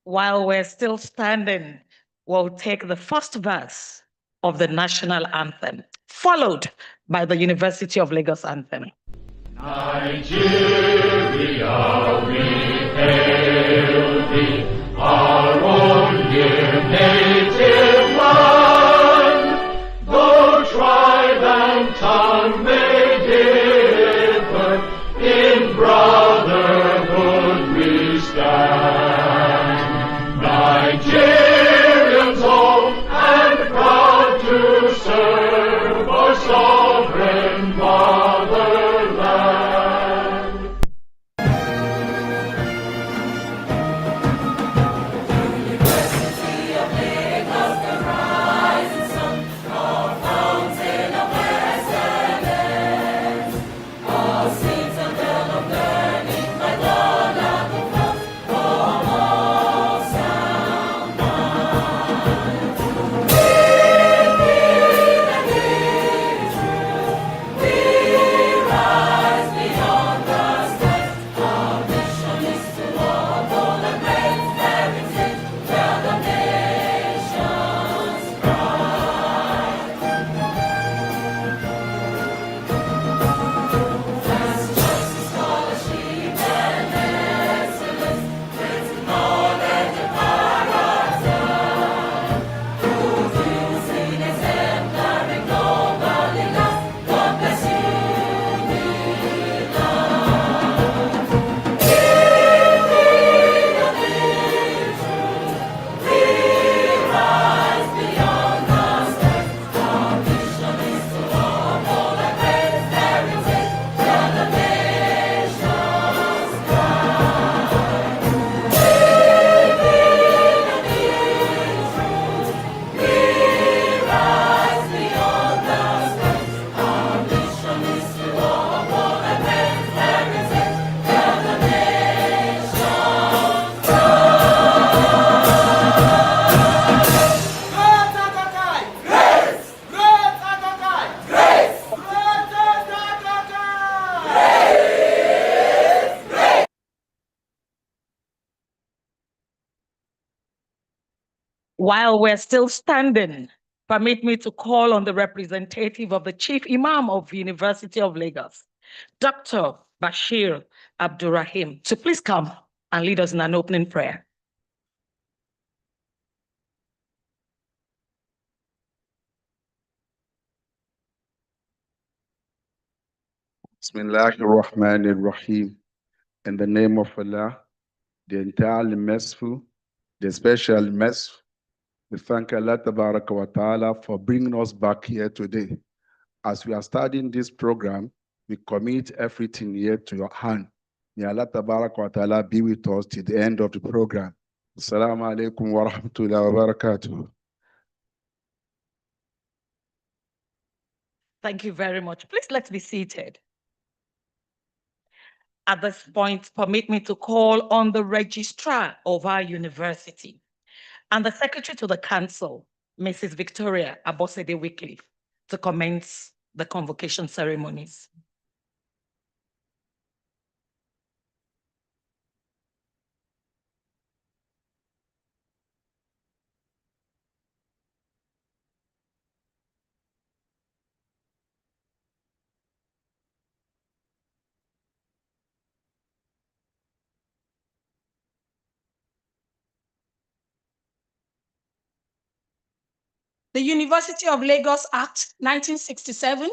While we're still standing, we'll take the first verse of the national anthem, followed by the University of Lagos anthem. Nigeria, we hail thee, our own dear native land. Though tribe and tongue may differ, in brotherhood we stand. Nigerians old and proud to serve our sovereign motherland. University of Lagos, the rising sun, our fountain of excellence. All seeds and well of learning, my God, are the first from all sound minds. Living and living true, we rise beyond the skies. Our mission is to uphold the great heritage, where the nations pride. First choice is scholarship and excellence, great knowledge and character. Producing exemplary, globally last. God bless you, Milan. Living and living true, we rise beyond the skies. Our mission is to uphold the great heritage, where the nations pride. Living and living true, we rise beyond the skies. Our mission is to uphold the great heritage, where the nations While we're still standing, permit me to call on the representative of the Chief Imam of University of Lagos, Dr. Bashir Abdurrahim, to please come and lead us in an opening prayer. Bismillah ar-Rahman ar-Rahim. In the name of Allah, the entirely merciful, the special merciful, we thank Allah Tabaraka wa Ta'ala for bringing us back here today. As we are starting this program, we commit everything here to your hand. May Allah Tabaraka wa Ta'ala be with us till the end of the program. Assalamu alaikum wa rahmatullahi wa barakatuh. Thank you very much. Please let's be seated. At this point, permit me to call on the registrar of our university and the secretary to the council, Mrs. Victoria Abosede Wycliffe, to commence the convocation ceremonies. The University of Lagos Act 1967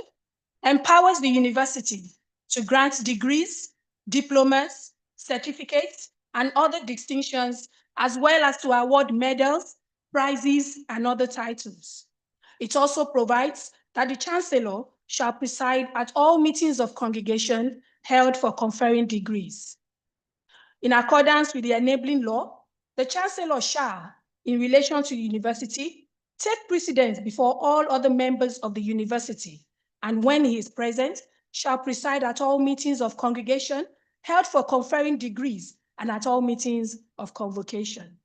empowers the university to grant degrees, diplomas, certificates, and other distinctions, as well as to award medals, prizes, and other titles. It also provides that the Chancellor shall preside at all meetings of congregation held for conferring degrees. In accordance with the enabling law, the Chancellor shall, in relation to the university, take precedence before all other members of the university, and when he is present, shall preside at all meetings of congregation held for conferring degrees and at all meetings of convocation.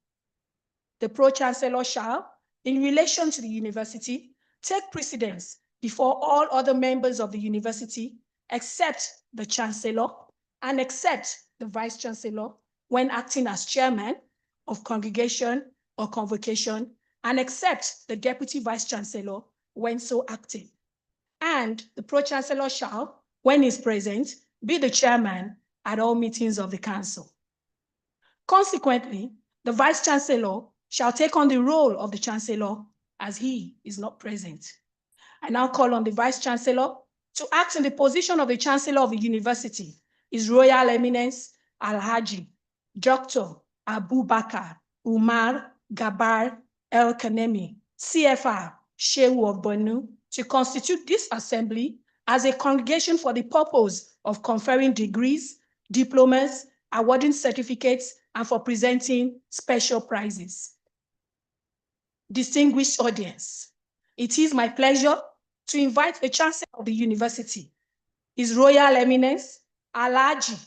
The Pro-Chancellor shall, in relation to the university, take precedence before all other members of the university, except the Chancellor and except the Vice-Chancellor when acting as chairman, of congregation or convocation and except the Deputy Vice Chancellor when so acting. And the Pro-Chancellor shall, when he is present, be the chairman at all meetings of the Council. Consequently, the Vice Chancellor shall take on the role of the Chancellor as he is not present. I now call on the Vice Chancellor to act in the position of the Chancellor of the University, His Royal Eminence Alhaji Dr. Abubakar Umar Gabar El Kanemi, CFR, Shehu of Borno, to constitute this assembly as a congregation for the purpose of conferring degrees, diplomas, awarding certificates, and for presenting special prizes. Distinguished audience, it is my pleasure to invite the Chancellor of the University, His Royal Eminence Alhaji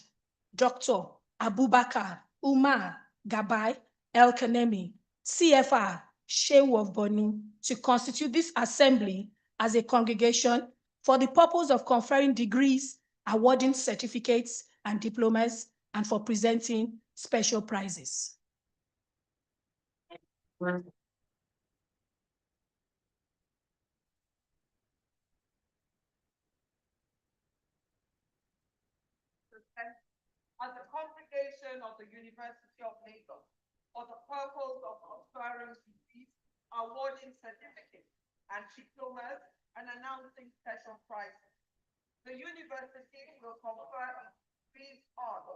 Dr. Abubakar Umar Gabai El Kanemi, CFR, Shehu of Borno, to constitute this assembly as a congregation for the purpose of conferring degrees, awarding certificates and diplomas, and for presenting special prizes. As a congregation of the University of Lagos for the purpose of conferring degrees, awarding certificates and diplomas, and announcing special prizes. The university will confer degrees on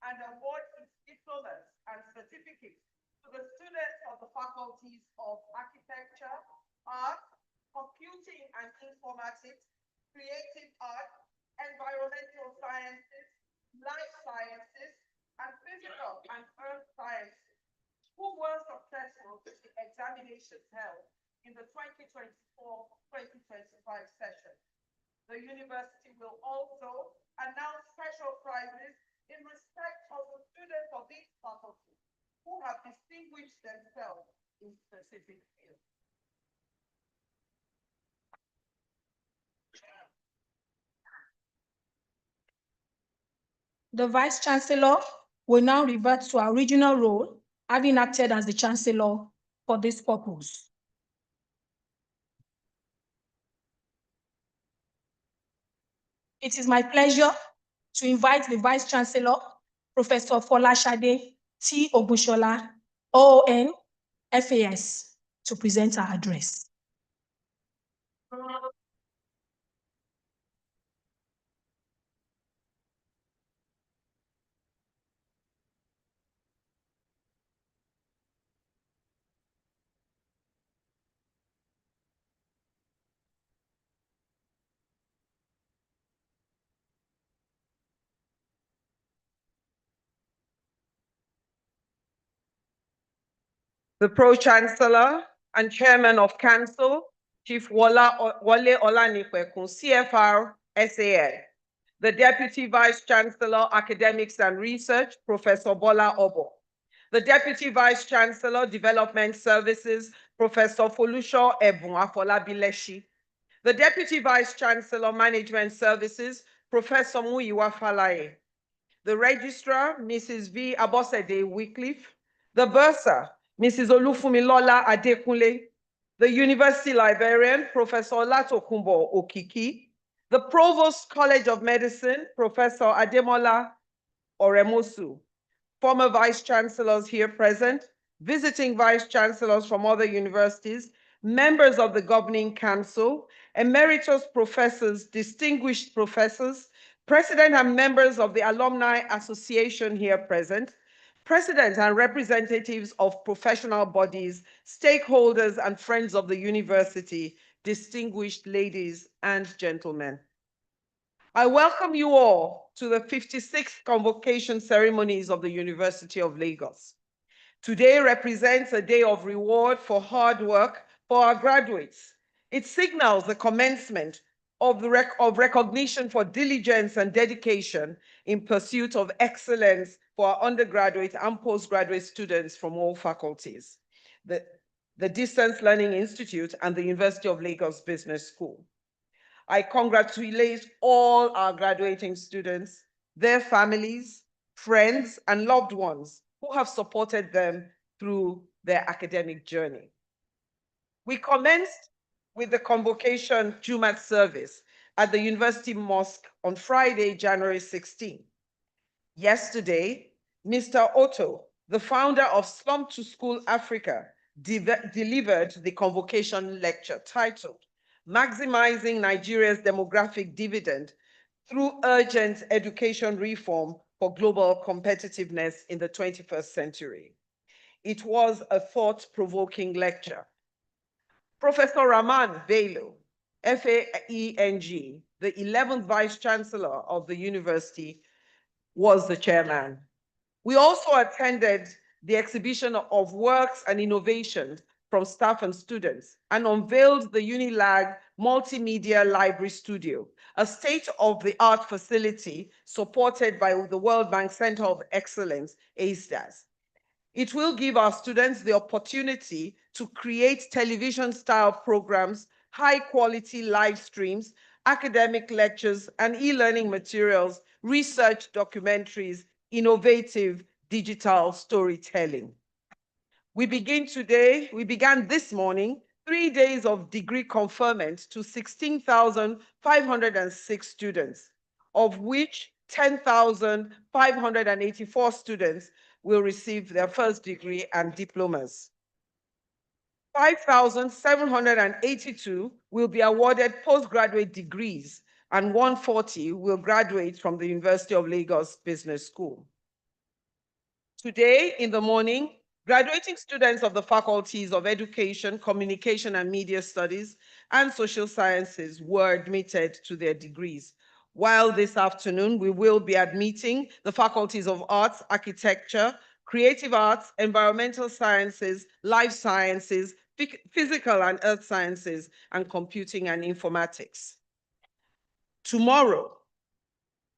and award its diplomas and certificates to the students of the faculties of architecture, art, computing and informatics, creative art, environmental sciences, life sciences, and physical and earth sciences, who were successful in the examinations held in the 2024-2025 session. The university will also announce special prizes in respect of the students of these faculties who have distinguished themselves in specific fields. The Vice Chancellor will now revert to our original role, having acted as the Chancellor for this purpose. It is my pleasure to invite the Vice Chancellor, Professor Folashade T. Ogunshola, OON, FAS, to present her address. The Pro-Chancellor and Chairman of Council, Chief Wale Olanipekun, CFR, SAL. The Deputy Vice Chancellor, Academics and Research, Professor Bola Obo. The Deputy Vice Chancellor, Development Services, Professor Folusho Ebun Afolabileshi. The Deputy Vice Chancellor, Management Services, Professor Muyiwa Falaye. The Registrar, Mrs. V. Abosede Wycliffe. The Bursar, Mrs. Olufumilola Adekunle. The University Librarian, Professor Latokunbo Okiki. The Provost College of Medicine, Professor Ademola Oremosu. Former Vice Chancellors here present, visiting Vice Chancellors from other universities, members of the Governing Council, emeritus professors, distinguished professors, President and members of the Alumni Association here present, presidents and representatives of professional bodies, stakeholders and friends of the university, distinguished ladies and gentlemen. I welcome you all to the 56th convocation ceremonies of the University of Lagos. Today represents a day of reward for hard work for our graduates. It signals the commencement of recognition for diligence and dedication in pursuit of excellence for our undergraduate and postgraduate students from all faculties, the Distance Learning Institute and the University of Lagos Business School. I congratulate all our graduating students, their families, friends, and loved ones who have supported them through their academic journey. We commenced with the convocation Jumat service at the University Mosque on Friday, January 16. Yesterday, Mr. Otto, the founder of Slum to School Africa, delivered the convocation lecture titled Maximizing Nigeria's Demographic Dividend Through Urgent Education Reform for Global Competitiveness in the 21st Century. It was a thought-provoking lecture. Professor Rahman Bello, FAENG, the 11th Vice Chancellor of the university, was the chairman. We also attended the exhibition of works and innovations from staff and students and unveiled the Unilag Multimedia Library Studio, a state-of-the-art facility supported by the World Bank Center of Excellence, ASDAS. It will give our students the opportunity to create television-style programs, high-quality live streams, academic lectures, and e-learning materials, research documentaries, innovative digital storytelling. We began this morning 3 days of degree conferment to 16,506 students, of which 10,584 students will receive their first degree and diplomas. 5,782 will be awarded postgraduate degrees, and 140 will graduate from the University of Lagos Business School. Today, in the morning, graduating students of the faculties of Education, Communication and Media Studies, and Social Sciences were admitted to their degrees. While this afternoon, we will be admitting the faculties of Arts, Architecture, Creative Arts, Environmental Sciences, Life Sciences, Physical and Earth Sciences, and Computing and Informatics. Tomorrow,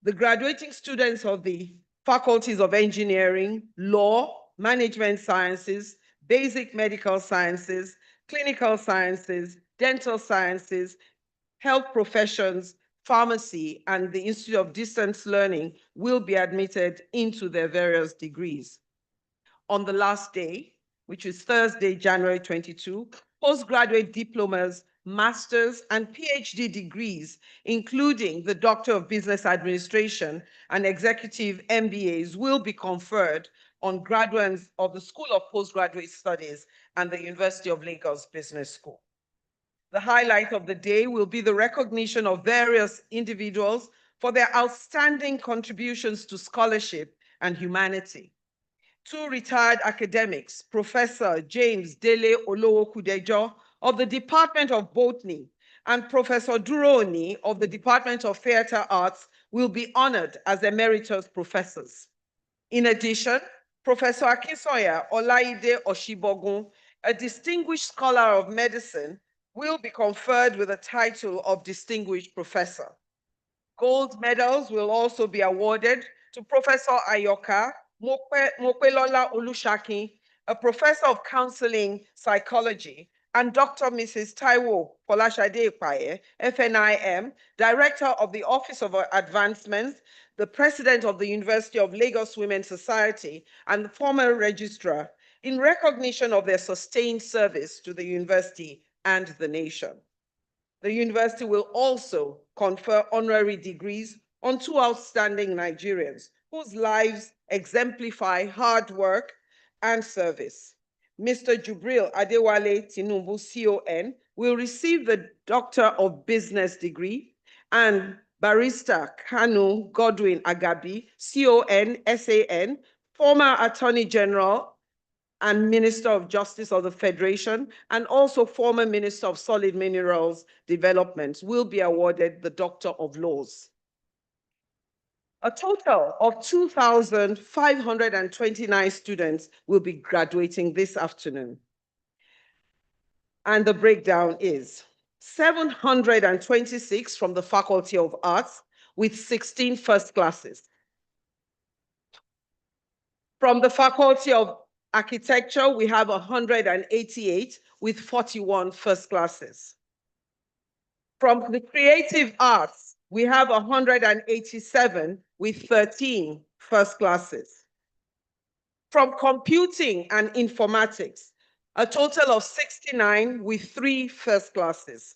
the graduating students of the faculties of Engineering, Law, Management Sciences, Basic Medical Sciences, Clinical Sciences, Dental Sciences, Health Professions, Pharmacy, and the Institute of Distance Learning will be admitted into their various degrees. On the last day, which is Thursday, January 22, postgraduate diplomas, master's, and PhD degrees, including the Doctor of Business Administration and Executive MBAs, will be conferred on graduates of the School of Postgraduate Studies and the University of Lagos Business School. The highlight of the day will be the recognition of various individuals for their outstanding contributions to scholarship and humanity. 2 retired academics, Professor James Dele Olowokudejo of the Department of Botany and Professor Duroni of the Department of Theatre Arts, will be honored as emeritus professors. In addition, Professor Akinsoya Olaide Oshibogun, a distinguished scholar of medicine, will be conferred with the title of Distinguished Professor. Gold medals will also be awarded to Professor Ayoka Mopelola Olushakin, a professor of counseling psychology, and Dr. Mrs. Taiwo Folashade Ipaye, FNIM, Director of the Office of Advancements, the President of the University of Lagos Women's Society, and the former registrar, in recognition of their sustained service to the university and the nation. The university will also confer honorary degrees on 2 outstanding Nigerians whose lives exemplify hard work and service. Mr. Jubril Adewale Tinubu, CON, will receive the Doctor of Business degree, and Barrister Kanu Godwin Agabi, CON, SAN, former Attorney General and Minister of Justice of the Federation, and also former Minister of Solid Minerals Development, will be awarded the Doctor of Laws. A total of 2,529 students will be graduating this afternoon. And the breakdown is 726 from the Faculty of Arts with 16 first classes. From the Faculty of Architecture, we have 188 with 41 first classes. From the Creative Arts, we have 187 with 13 first classes. From computing and informatics, a total of 69 with 3 first classes.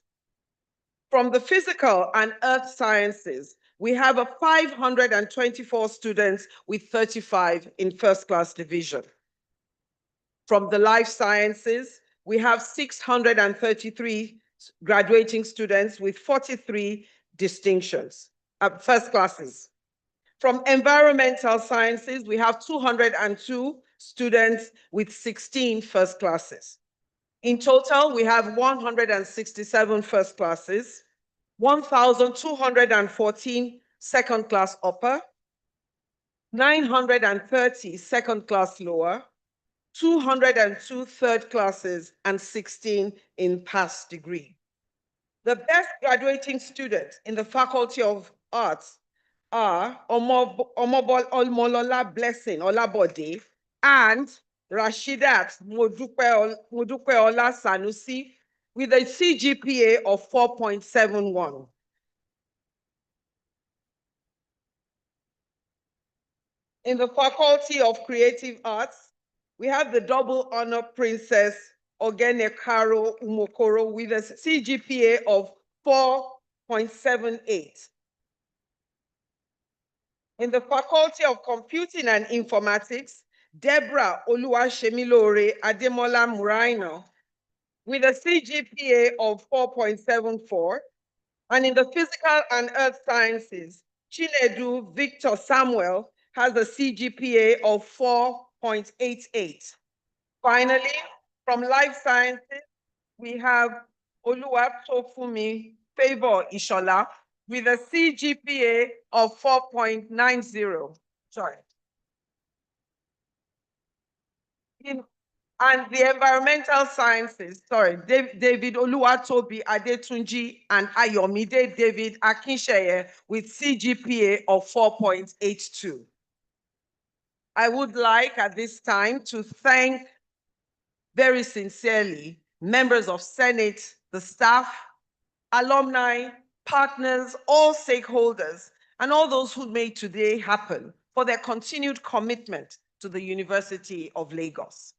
From the physical and earth sciences, we have 524 students with 35 in first class division. From the life sciences, we have 633 graduating students with 43 distinctions, first classes. From environmental sciences, we have 202 students with 16 first classes. In total, we have 167 first classes, 1,214 second class upper, 930 second class lower, 202 third classes, and 16 in pass degree. The best graduating students in the Faculty of Arts are Omolola Blessing Olabode and Rashidat Modupeola Sanusi with a CGPA of 4.71. In the Faculty of Creative Arts, we have the double honor Princess Ogenekaro Umokoro with a CGPA of 4.78. In the Faculty of Computing and Informatics, Deborah Oluwashemilore Ademola Muraino with a CGPA of 4.74. And in the Physical and Earth Sciences, Chinedu Victor Samuel has a CGPA of 4.88. Finally, from Life Sciences, we have Oluwatofumi Favor Ishola with a CGPA of 4.90. Sorry. And the environmental sciences, sorry, David Oluwatobi Adetunji and Ayomide David Akinsheye with CGPA of 4.82. I would like at this time to thank very sincerely members of Senate, the staff, alumni, partners, all stakeholders, and all those who made today happen for their continued commitment to the University of Lagos.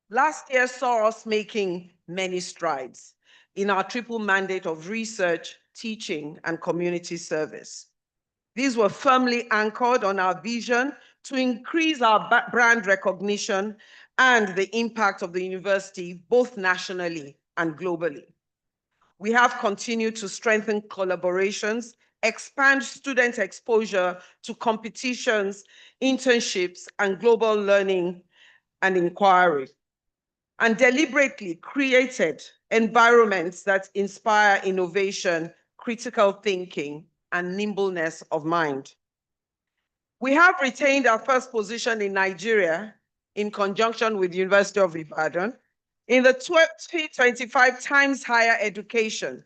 Last year saw us making many strides in our triple mandate of research, teaching, and community service. These were firmly anchored on our vision to increase our brand recognition and the impact of the university, both nationally and globally. We have continued to strengthen collaborations, expand student exposure to competitions, internships, and global learning and inquiry, and deliberately created environments that inspire innovation, critical thinking, and nimbleness of mind. We have retained our first position in Nigeria in conjunction with the University of Ibadan in the 2025 Times Higher Education,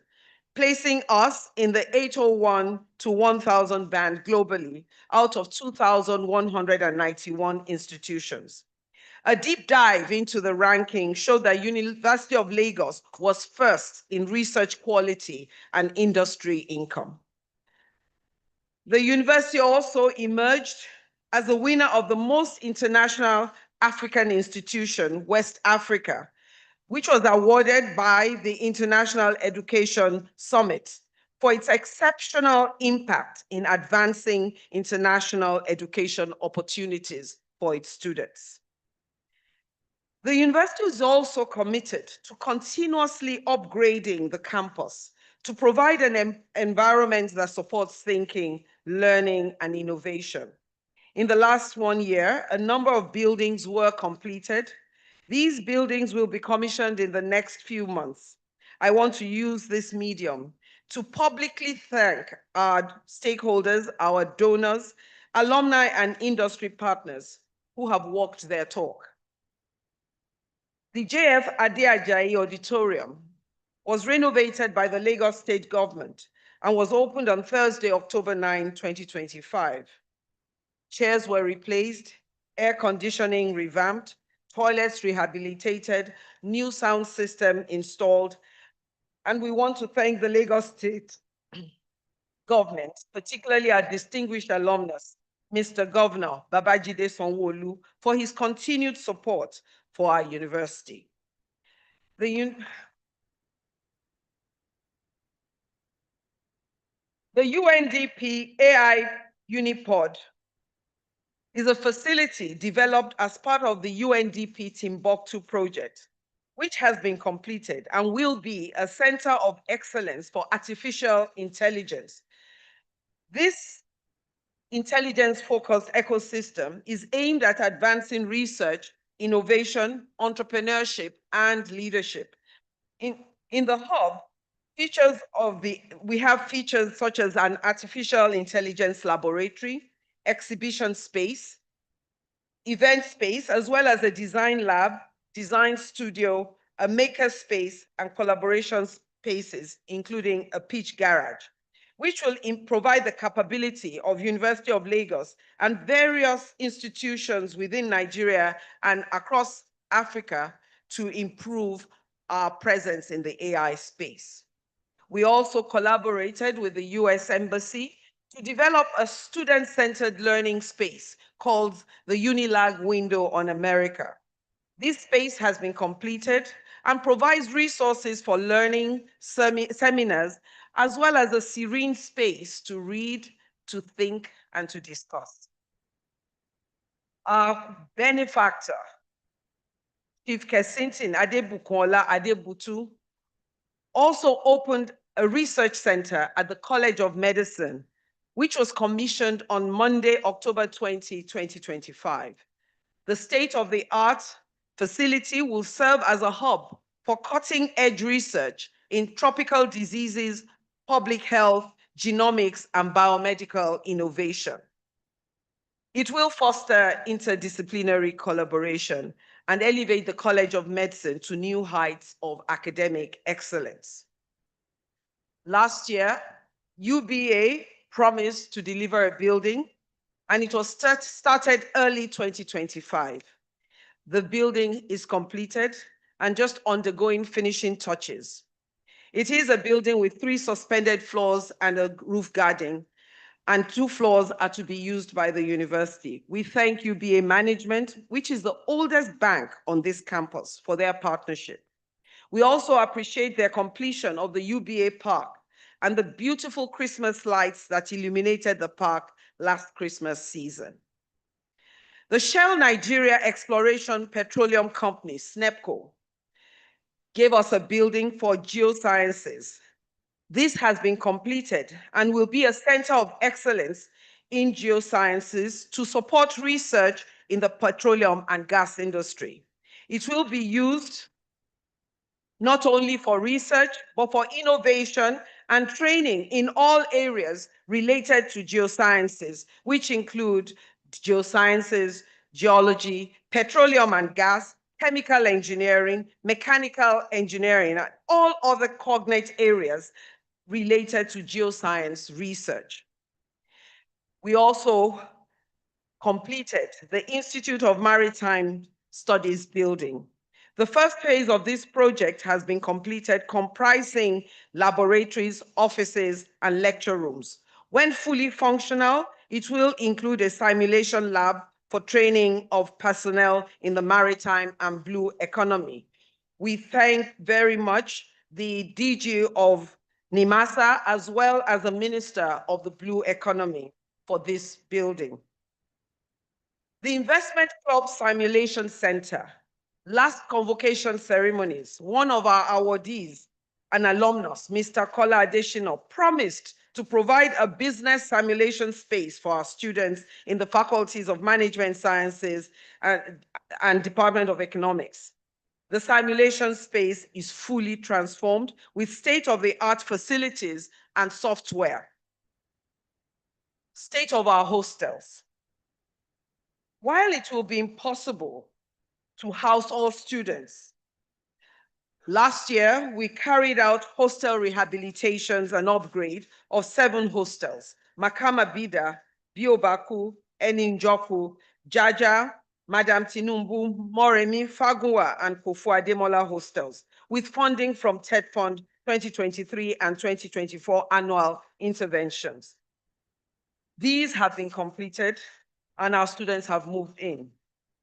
placing us in the 801 to 1,000 band globally out of 2,191 institutions. A deep dive into the ranking showed that University of Lagos was first in research quality and industry income. The university also emerged as the winner of the most international African institution, West Africa, which was awarded by the International Education Summit for its exceptional impact in advancing international education opportunities for its students. The university is also committed to continuously upgrading the campus to provide an environment that supports thinking, learning, and innovation. In the last 1 year, a number of buildings were completed. These buildings will be commissioned in the next few months. I want to use this medium to publicly thank our stakeholders, our donors, alumni, and industry partners who have walked their talk. The JF Ade Ajayi Auditorium was renovated by the Lagos State government and was opened on Thursday, October 9, 2025. Chairs were replaced, air conditioning revamped, toilets rehabilitated, new sound system installed, and we want to thank the Lagos State government, particularly our distinguished alumnus, Mr. Governor Babajide Sanwo-Olu for his continued support for our university. The UNDP AI Unipod is a facility developed as part of the UNDP Timbuktu project, which has been completed and will be a center of excellence for artificial intelligence. This intelligence-focused ecosystem is aimed at advancing research, innovation, entrepreneurship, and leadership. In the hub, we have features such as an artificial intelligence laboratory, exhibition space, event space, as well as a design lab, design studio, a maker space, and collaboration spaces, including a pitch garage, which will provide the capability of University of Lagos and various institutions within Nigeria and across Africa to improve our presence in the AI space. We also collaborated with the US Embassy to develop a student-centered learning space called the Unilag Window on America. This space has been completed and provides resources for learning, seminars, as well as a serene space to read, to think, and to discuss. Our benefactor, Chief Kesintin Adebukola Adebutu, also opened a research center at the College of Medicine, which was commissioned on Monday, October 20, 2025. The state-of-the-art facility will serve as a hub for cutting-edge research in tropical diseases, public health, genomics, and biomedical innovation. It will foster interdisciplinary collaboration and elevate the College of Medicine to new heights of academic excellence. Last year, UBA promised to deliver a building, and it was started early 2025. The building is completed and just undergoing finishing touches. It is a building with 3 suspended floors and a roof guarding, and 2 floors are to be used by the university. We thank UBA management, which is the oldest bank on this campus, for their partnership. We also appreciate their completion of the UBA Park and the beautiful Christmas lights that illuminated the park last Christmas season. The Shell Nigeria Exploration Petroleum Company, SNEPCO, gave us a building for geosciences. This has been completed and will be a center of excellence in geosciences to support research in the petroleum and gas industry. It will be used not only for research, but for innovation and training in all areas related to geosciences, which include geosciences, geology, petroleum and gas, chemical engineering, mechanical engineering, and all other cognate areas related to geoscience research. We also completed the Institute of Maritime Studies building. The first phase of this project has been completed, comprising laboratories, offices, and lecture rooms. When fully functional, it will include a simulation lab for training of personnel in the maritime and blue economy. We thank very much the DG of NIMASA, as well as the Minister of the Blue Economy, for this building. The Investment Club Simulation Center, last convocation ceremonies, one of our awardees, an alumnus, Mr. Kola Adeshino, promised to provide a business simulation space for our students in the faculties of Management Sciences and Department of Economics. The simulation space is fully transformed with state-of-the-art facilities and software. State of our hostels. While it will be impossible to house all students, last year we carried out hostel rehabilitations and upgrade of 7 hostels: Makama Bida, Biobaku, Eninjoku, Jaja, Madam Tinumbu, Moremi, Fagunwa, and Kofu Ademola hostels, with funding from TED Fund 2023 and 2024 annual interventions. These have been completed and our students have moved in.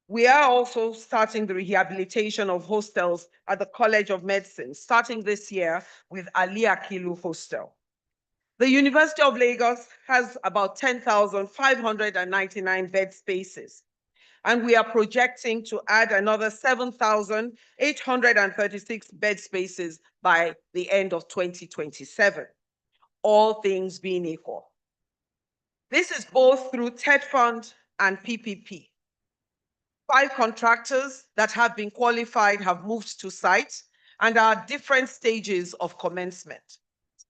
We are also starting the rehabilitation of hostels at the College of Medicine, starting this year with Ali Akilu Hostel. The University of Lagos has about 10,599 bed spaces, and we are projecting to add another 7,836 bed spaces by the end of 2027, all things being equal. This is both through TED Fund and PPP. 5 contractors that have been qualified have moved to site and are at different stages of commencement.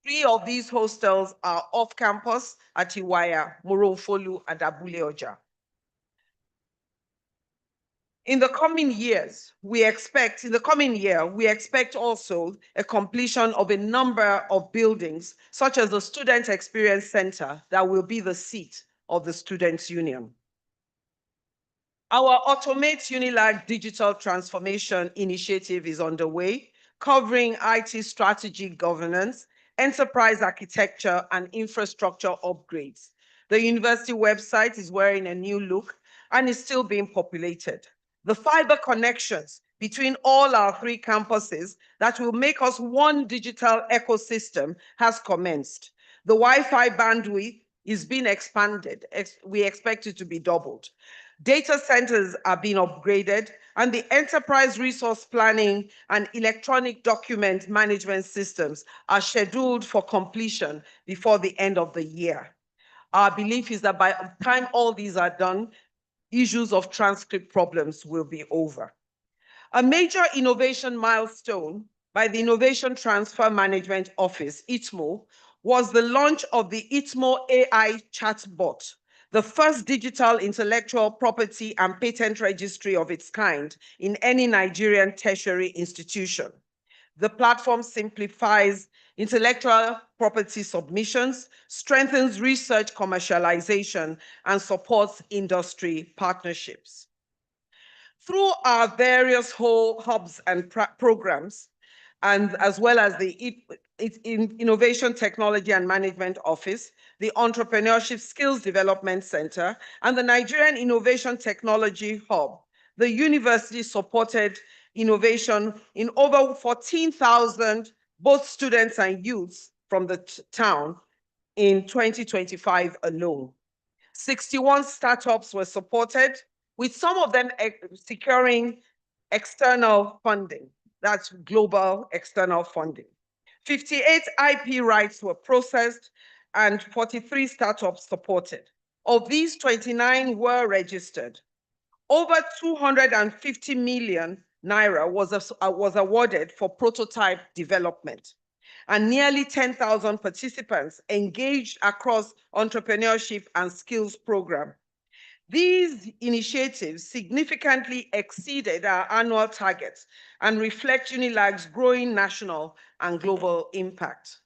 3 of these hostels are off campus at Iwaya, Morofolu, and Abule Oja. In the coming year, we expect also a completion of a number of buildings, such as the Student Experience Center, that will be the seat of the Students' Union. Our Automate Unilag Digital Transformation Initiative is underway, covering IT strategy governance, enterprise architecture, and infrastructure upgrades. The university website is wearing a new look and is still being populated. The fiber connections between all our 3 campuses that will make us one digital ecosystem has commenced. The Wi-Fi bandwidth is being expanded. We expect it to be doubled. Data centers are being upgraded, and the enterprise resource planning and electronic document management systems are scheduled for completion before the end of the year. Our belief is that by the time all these are done, issues of transcript problems will be over. A major innovation milestone by the Innovation Transfer Management Office, ITMO, was the launch of the ITMO AI chatbot, the first digital intellectual property and patent registry of its kind in any Nigerian tertiary institution. The platform simplifies intellectual property submissions, strengthens research commercialization, and supports industry partnerships. Through our various hubs and programs, and as well as the Innovation Technology and Management Office, the Entrepreneurship Skills Development Center, and the Nigerian Innovation Technology Hub, the university supported innovation in over 14,000 both students and youths from the town in 2025 alone. 61 startups were supported, with some of them securing external funding. That's global external funding. 58 IP rights were processed and 43 startups supported. Of these, 29 were registered. Over 250 million naira was awarded for prototype development, and nearly 10,000 participants engaged across entrepreneurship and skills program. These initiatives significantly exceeded our annual targets and reflect Unilag's growing national and global impact.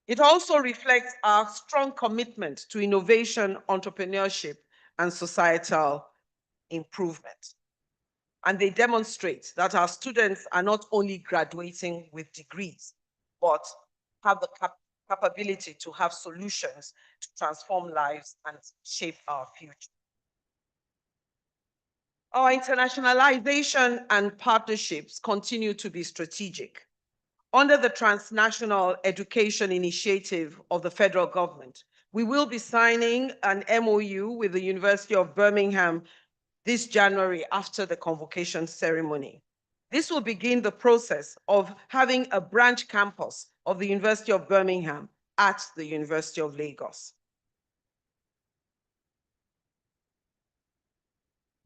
It also reflects our strong commitment to innovation, entrepreneurship, and societal improvement. And they demonstrate that our students are not only graduating with degrees, but have the capability to have solutions to transform lives and shape our future. Our internationalization and partnerships continue to be strategic. Under the Transnational Education Initiative of the federal government, we will be signing an MOU with the University of Birmingham this January after the convocation ceremony. This will begin the process of having a branch campus of the University of Birmingham at the University of Lagos.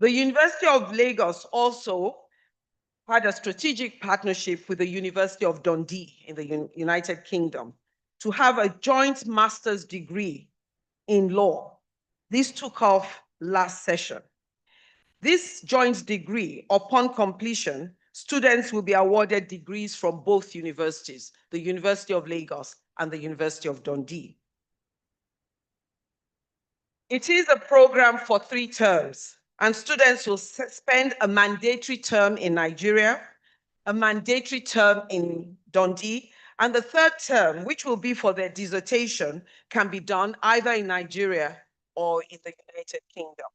The University of Lagos also had a strategic partnership with the University of Dundee in the United Kingdom to have a joint master's degree in law. This took off last session. This joint degree, upon completion, students will be awarded degrees from both universities, the University of Lagos and the University of Dundee. It is a program for 3 terms, and students will spend a mandatory term in Nigeria, a mandatory term in Dundee, and the 3rd term, which will be for their dissertation, can be done either in Nigeria or in the United Kingdom.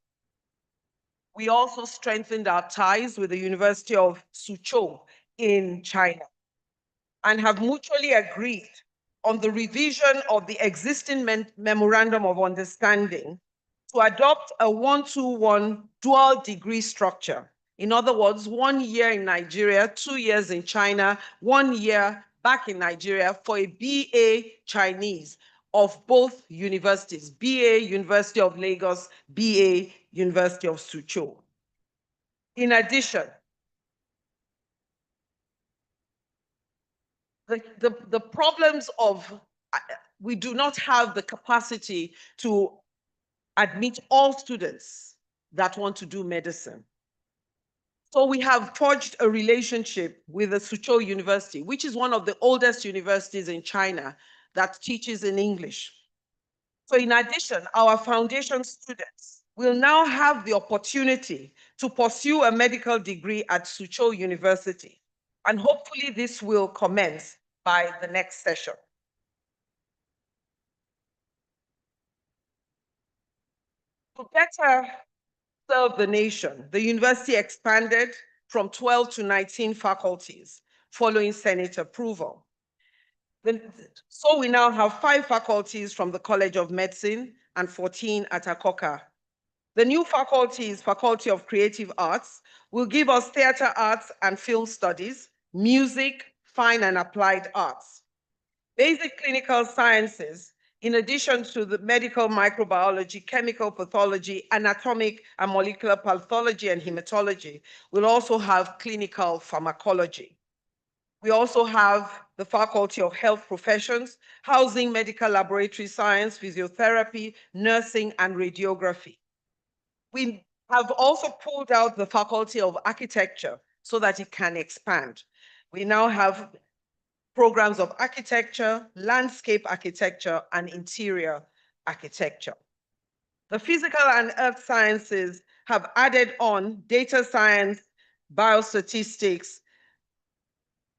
We also strengthened our ties with the University of Suzhou in China and have mutually agreed on the revision of the existing Memorandum of Understanding to adopt a 1-2-1 dual degree structure. In other words, 1 year in Nigeria, 2 years in China, 1 year back in Nigeria for a BA Chinese of both universities, BA University of Lagos, BA University of Suzhou. In addition, the problems of we do not have the capacity to admit all students that want to do medicine. So we have forged a relationship with the Suzhou University, which is one of the oldest universities in China that teaches in English. So in addition, our foundation students will now have the opportunity to pursue a medical degree at Suzhou University. And hopefully this will commence by the next session. To better serve the nation, the university expanded from 12 to 19 faculties following Senate approval. So we now have 5 faculties from the College of Medicine and 14 at Akoka. The new faculty is Faculty of Creative Arts, will give us theater arts and film studies, music, fine and applied arts. Basic clinical sciences, in addition to the medical microbiology, chemical pathology, anatomic and molecular pathology and hematology, will also have clinical pharmacology. We also have the Faculty of Health Professions, housing medical laboratory science, physiotherapy, nursing, and radiography. We have also pulled out the Faculty of Architecture so that it can expand. We now have programs of architecture, landscape architecture, and interior architecture. The physical and earth sciences have added on data science, biostatistics,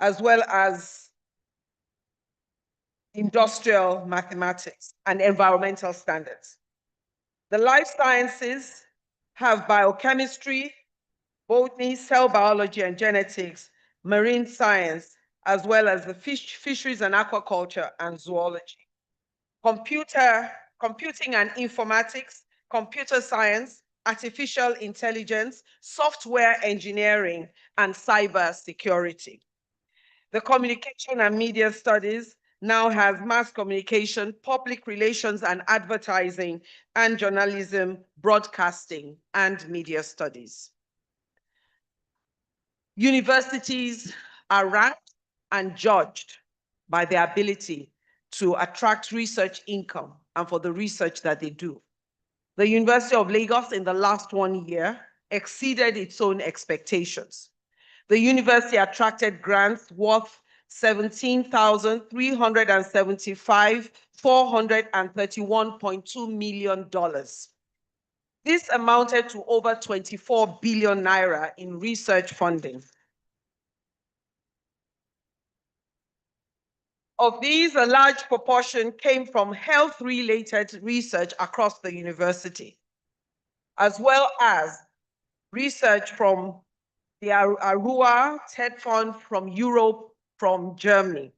as well as industrial mathematics and environmental standards. The life sciences have biochemistry, botany, cell biology and genetics, marine science, as well as the fisheries and aquaculture and zoology. Computing and informatics, computer science, artificial intelligence, software engineering, and cyber security. The communication and media studies now has mass communication, public relations and advertising, and journalism, broadcasting, and media studies. Universities are ranked and judged by their ability to attract research income and for the research that they do. The University of Lagos in the last 1 year exceeded its own expectations. The university attracted grants worth $17,375,431.2 million. This amounted to over 24 billion naira in research funding. Of these, a large proportion came from health-related research across the university, as well as research from the Arua TED Fund from Europe, from Germany.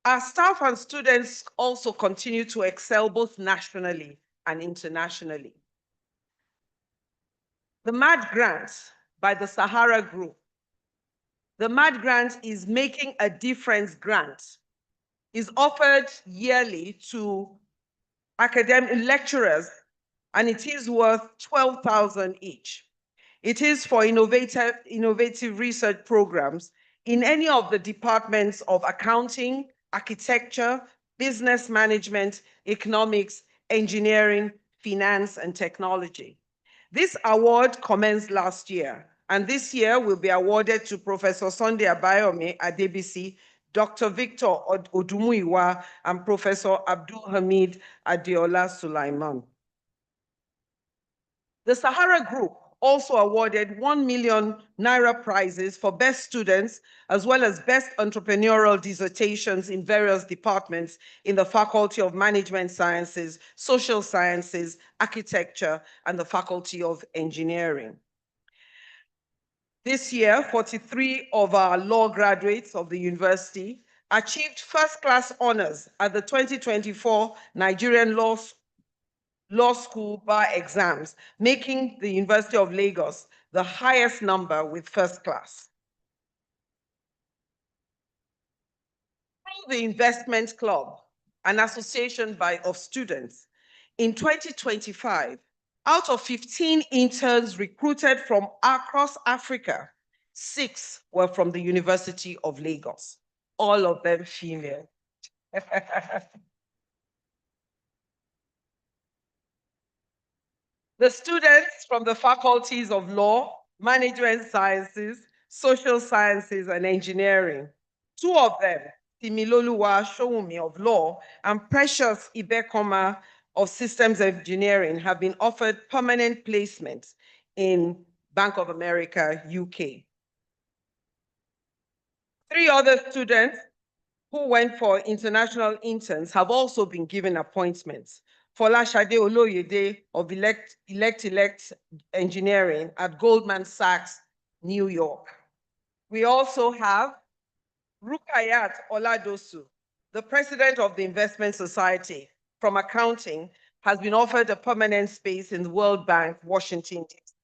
Our staff and students also continue to excel both nationally and internationally. The MAD grant by the Sahara Group. The MAD grant is Making a Difference grant, is offered yearly to academic lecturers, and it is worth 12,000 each. It is for innovative research programs in any of the departments of accounting, architecture, business management, economics, engineering, finance, and technology. This award commenced last year, and this year will be awarded to Professor Sunday Abayomi Adebisi, Dr. Victor Odumuiwa, and Professor Abdul Hamid Adeola Sulaiman. The Sahara Group also awarded 1 million naira prizes for best students, as well as best entrepreneurial dissertations in various departments in the Faculty of Management Sciences, Social Sciences, Architecture, and the Faculty of Engineering. This year, 43 of our law graduates of the university achieved first-class honors at the 2024 Nigerian Law School bar exams, making the University of Lagos the highest number with first class. Through the Investment Club, an association of students, in 2025, out of 15 interns recruited from across Africa, 6 were from the University of Lagos, all of them female. The students from the faculties of Law, Management Sciences, Social Sciences, and Engineering, 2 of them, Timiloluwa Showumi of Law and Precious Ibekoma of Systems Engineering, have been offered permanent placements in Bank of America, UK. 3 other students who went for international interns have also been given appointments. Folashade Oloyede of Elect Engineering at Goldman Sachs, New York. We also have Rukayat Oladosu, the president of the Investment Society from Accounting, has been offered a permanent space in the World Bank, Washington, D.C.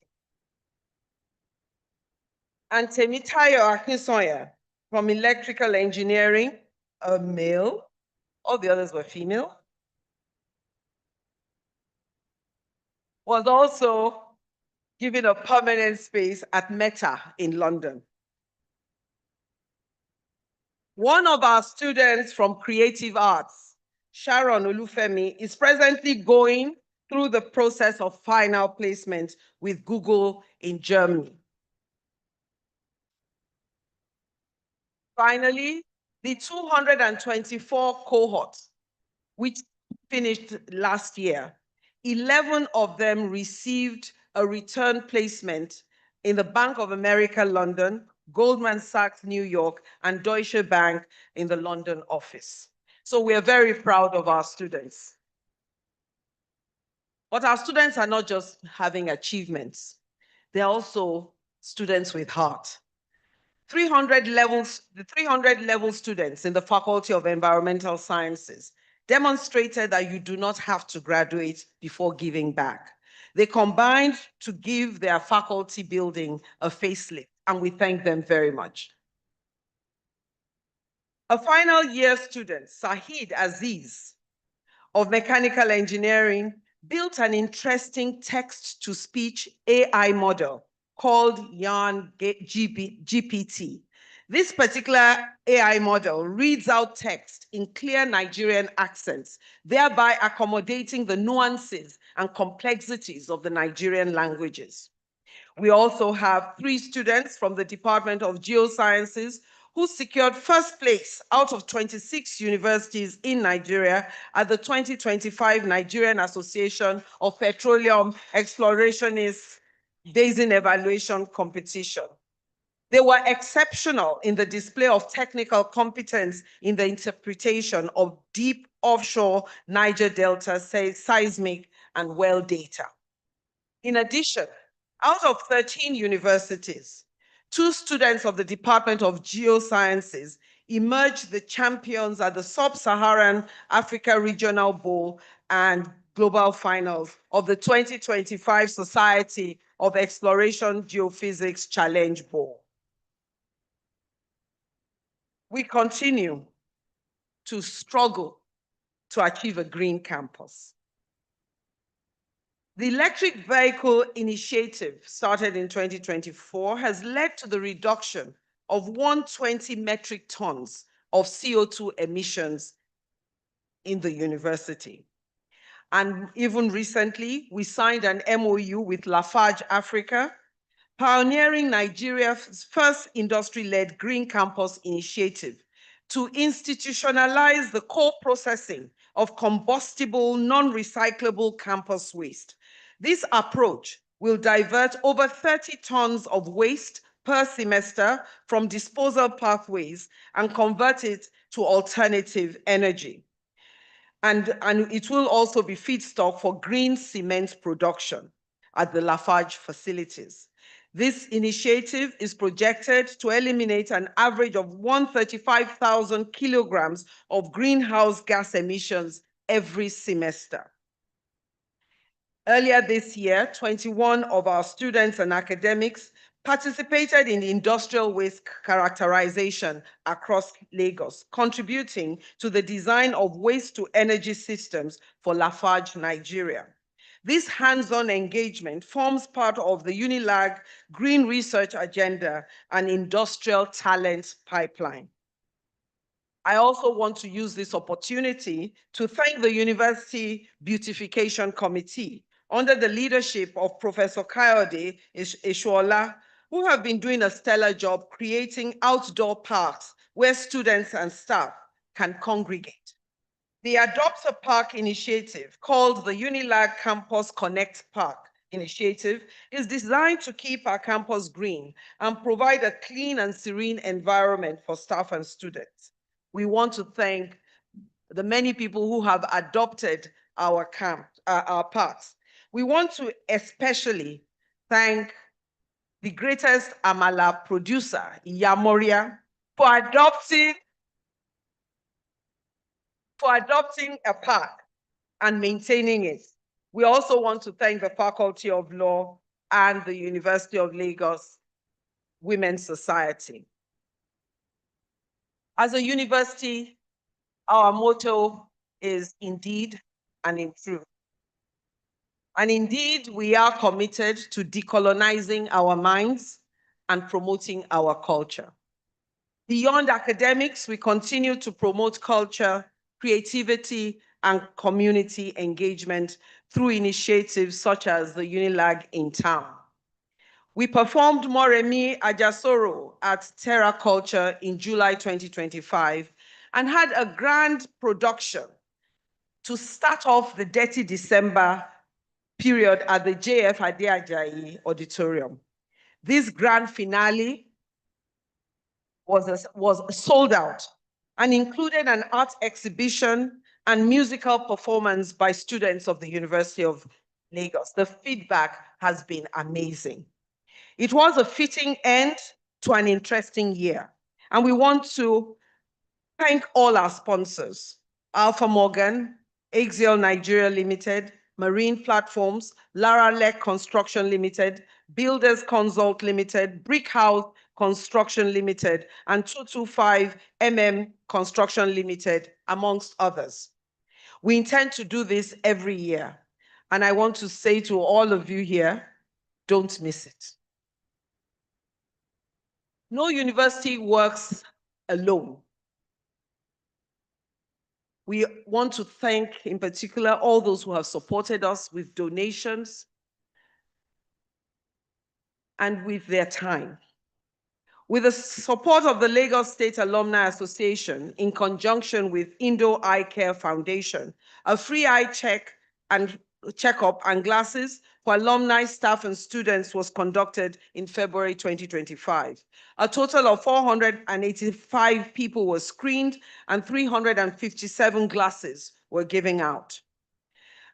And Temitayo Akinsoya from Electrical Engineering, a male, all the others were female, was also given a permanent space at Meta in London. One of our students from Creative Arts, Sharon Olufemi, is presently going through the process of final placement with Google in Germany. Finally, the 224 cohorts, which finished last year, 11 of them received a return placement in the Bank of America, London, Goldman Sachs, New York, and Deutsche Bank in the London office. So we are very proud of our students. But our students are not just having achievements. They're also students with heart. The 300 level students in the Faculty of Environmental Sciences demonstrated that you do not have to graduate before giving back. They combined to give their faculty building a facelift, and we thank them very much. A final year student, Sahid Aziz of Mechanical Engineering, built an interesting text-to-speech AI model called Yarn GPT. This particular AI model reads out text in clear Nigerian accents, thereby accommodating the nuances and complexities of the Nigerian languages. We also have 3 students from the Department of Geosciences who secured first place out of 26 universities in Nigeria at the 2025 Nigerian Association of Petroleum Explorationists Basin Evaluation Competition. They were exceptional in the display of technical competence in the interpretation of deep offshore Niger Delta seismic and well data. In addition, out of 13 universities, 2 students of the Department of Geosciences emerged the champions at the Sub-Saharan Africa Regional Bowl and Global Finals of the 2025 Society of Exploration Geophysics Challenge Bowl. We continue to struggle to achieve a green campus. The electric vehicle initiative started in 2024 has led to the reduction of 120 metric tons of CO2 emissions in the university. And even recently, we signed an MOU with Lafarge Africa, pioneering Nigeria's first industry-led green campus initiative to institutionalize the co-processing of combustible, non-recyclable campus waste. This approach will divert over 30 tons of waste per semester from disposal pathways and convert it to alternative energy. And it will also be feedstock for green cement production at the Lafarge facilities. This initiative is projected to eliminate an average of 135,000 kilograms of greenhouse gas emissions every semester. Earlier this year, 21 of our students and academics participated in the industrial waste characterization across Lagos, contributing to the design of waste-to-energy systems for Lafarge, Nigeria. This hands-on engagement forms part of the UNILAG Green Research Agenda and Industrial Talent Pipeline. I also want to use this opportunity to thank the University Beautification Committee under the leadership of Professor Kayode Eshuola, who have been doing a stellar job creating outdoor parks where students and staff can congregate. The Adopt a Park initiative, called the UNILAG Campus Connect Park initiative, is designed to keep our campus green and provide a clean and serene environment for staff and students. We want to thank the many people who have adopted our parks. We want to especially thank the greatest Amala producer, Yamoria, for adopting a park and maintaining it. We also want to thank the Faculty of Law and the University of Lagos Women's Society. As a university, our motto is indeed and in truth. And indeed, we are committed to decolonizing our minds and promoting our culture. Beyond academics, we continue to promote culture, creativity, and community engagement through initiatives such as the UNILAG in Town. We performed Moremi Ajasoro at Terra Culture in July 2025 and had a grand production to start off the Dirty December period at the JF Adeajayi Auditorium. This grand finale was sold out and included an art exhibition and musical performance by students of the University of Lagos. The feedback has been amazing. It was a fitting end to an interesting year, and we want to thank all our sponsors: Alpha Morgan, Axial Nigeria Limited, Marine Platforms, Lara Lek Construction Limited, Builders Consult Limited, Brick House Construction Limited, and 225 Construction Limited, amongst others. We intend to do this every year, and I want to say to all of you here, don't miss it. No university works alone. We want to thank, in particular, all those who have supported us with donations and with their time. With the support of the Lagos State Alumni Association, in conjunction with Indo Eye Care Foundation, a free eye checkup and glasses for alumni, staff, and students was conducted in February 2025. A total of 485 people were screened and 357 glasses were given out.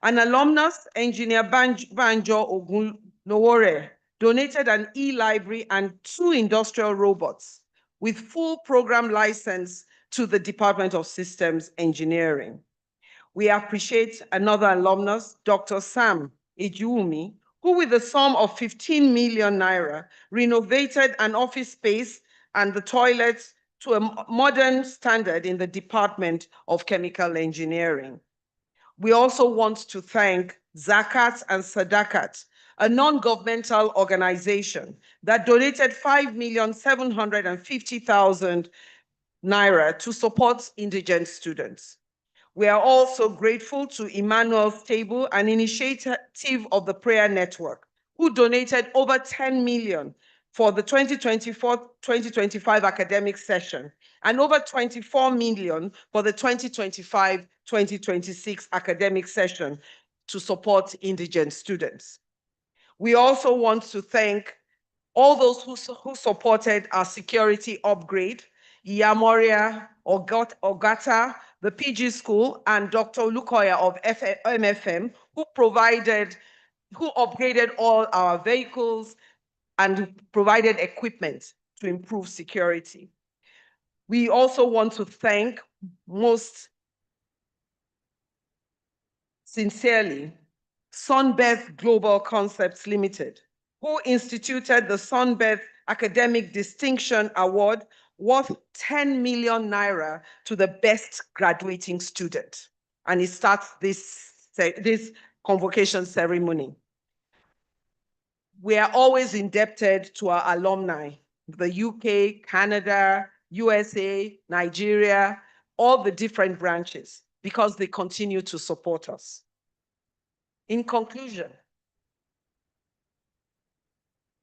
An alumnus, Engineer Banjo Ogunlowore, donated an e-library and 2 industrial robots with full program license to the Department of Systems Engineering. We appreciate another alumnus, Dr. Sam Ejuwumi, who with a sum of 15 million naira renovated an office space and the toilets to a modern standard in the Department of Chemical Engineering. We also want to thank Zakat and Sadakat, a non-governmental organization that donated 5,750,000 naira to support indigent students. We are also grateful to Emmanuel Stable, an initiative of the Prayer Network, who donated over 10 million for the 2024-2025 academic session and over 24 million for the 2025-2026 academic session to support indigent students. We also want to thank all those who supported our security upgrade, Yamoria, Ogata, the PG School, and Dr. Lukoya of MFM, who upgraded all our vehicles and provided equipment to improve security. We also want to thank most sincerely Sunbirth Global Concepts Limited, who instituted the Sunbirth Academic Distinction Award worth 10 million naira to the best graduating student. And it starts this convocation ceremony. We are always indebted to our alumni, the UK, Canada, USA, Nigeria, all the different branches, because they continue to support us. In conclusion,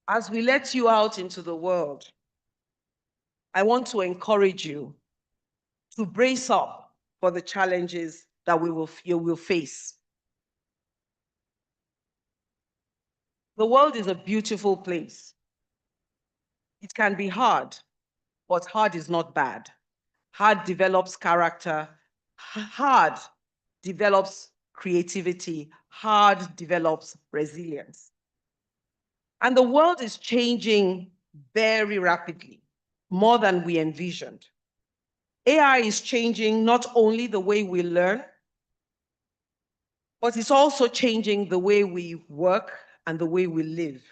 as we let you out into the world, I want to encourage you to brace up for the challenges that you will face. The world is a beautiful place. It can be hard, but hard is not bad. Hard develops character. Hard develops creativity. Hard develops resilience. And the world is changing very rapidly, more than we envisioned. AI is changing not only the way we learn, but it's also changing the way we work and the way we live.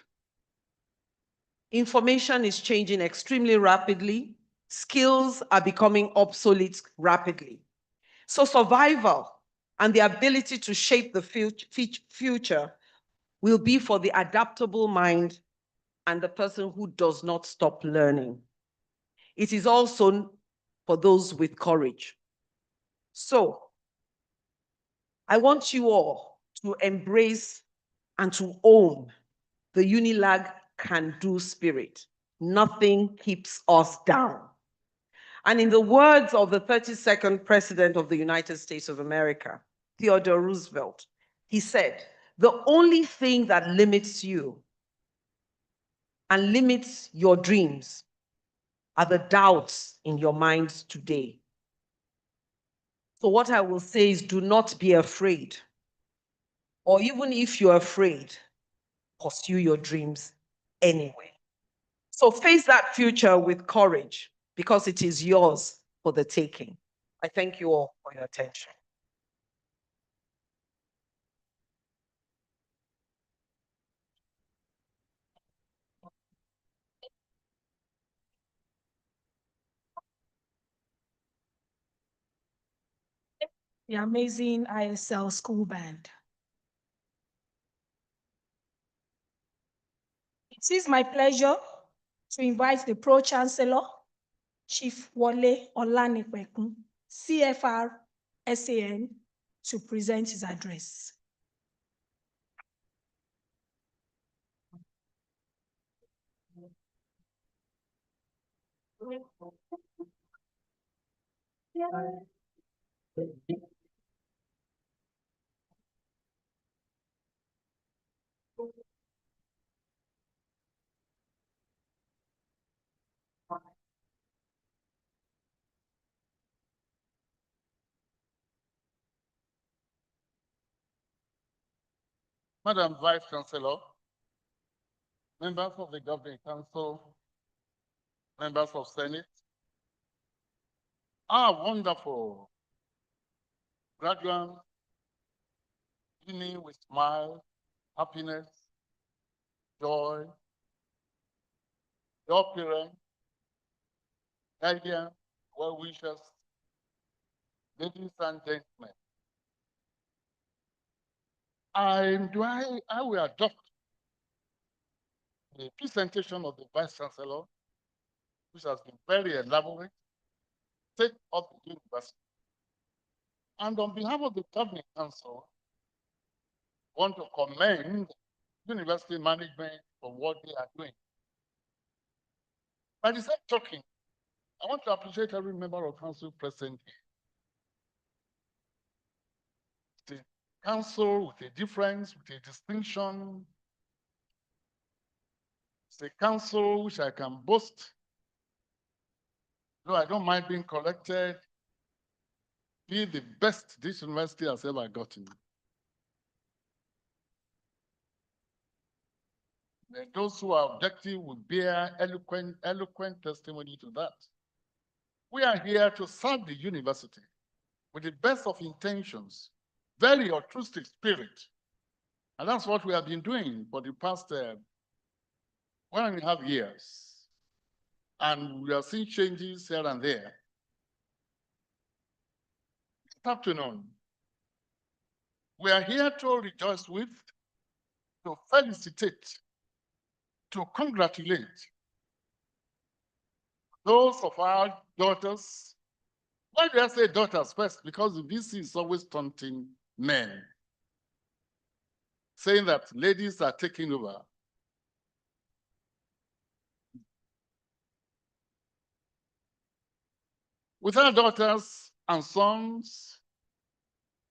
Information is changing extremely rapidly. Skills are becoming obsolete rapidly. So survival and the ability to shape the future will be for the adaptable mind and the person who does not stop learning. It is also for those with courage. So I want you all to embrace and to own the Unilag can-do spirit. Nothing keeps us down. And in the words of the 32nd President of the United States of America, Theodore Roosevelt, he said, the only thing that limits you and limits your dreams are the doubts in your minds today. So what I will say is, do not be afraid. Or even if you're afraid, pursue your dreams anyway. So face that future with courage, because it is yours for the taking. I thank you all for your attention. The amazing ISL School Band. It is my pleasure to invite the Pro-Chancellor, Chief Wole Olanipekun, CFR SAN, to present his address. Madam Vice Chancellor, members of the Governing Council, members of Senate, our wonderful graduates, beginning with smile, happiness, joy, your parents, guardians, well-wishers, ladies and gentlemen. I will adopt the presentation of the Vice Chancellor, which has been very elaborate, state of the university. And on behalf of the Governing Council, I want to commend university management for what they are doing. By the same token, I want to appreciate every member of council present here. The council with a difference, with a distinction, It's a council which I can boast, though I don't mind being corrected, be the best this university has ever gotten. And those who are objective will bear eloquent testimony to that. We are here to serve the university with the best of intentions, very altruistic spirit. And that's what we have been doing for the past 1.5 years. And we are seeing changes here and there. This afternoon, we are here to rejoice with, to felicitate, to congratulate those of our daughters. Why do I say daughters first? Because the VC is always taunting men, saying that ladies are taking over. With our daughters and sons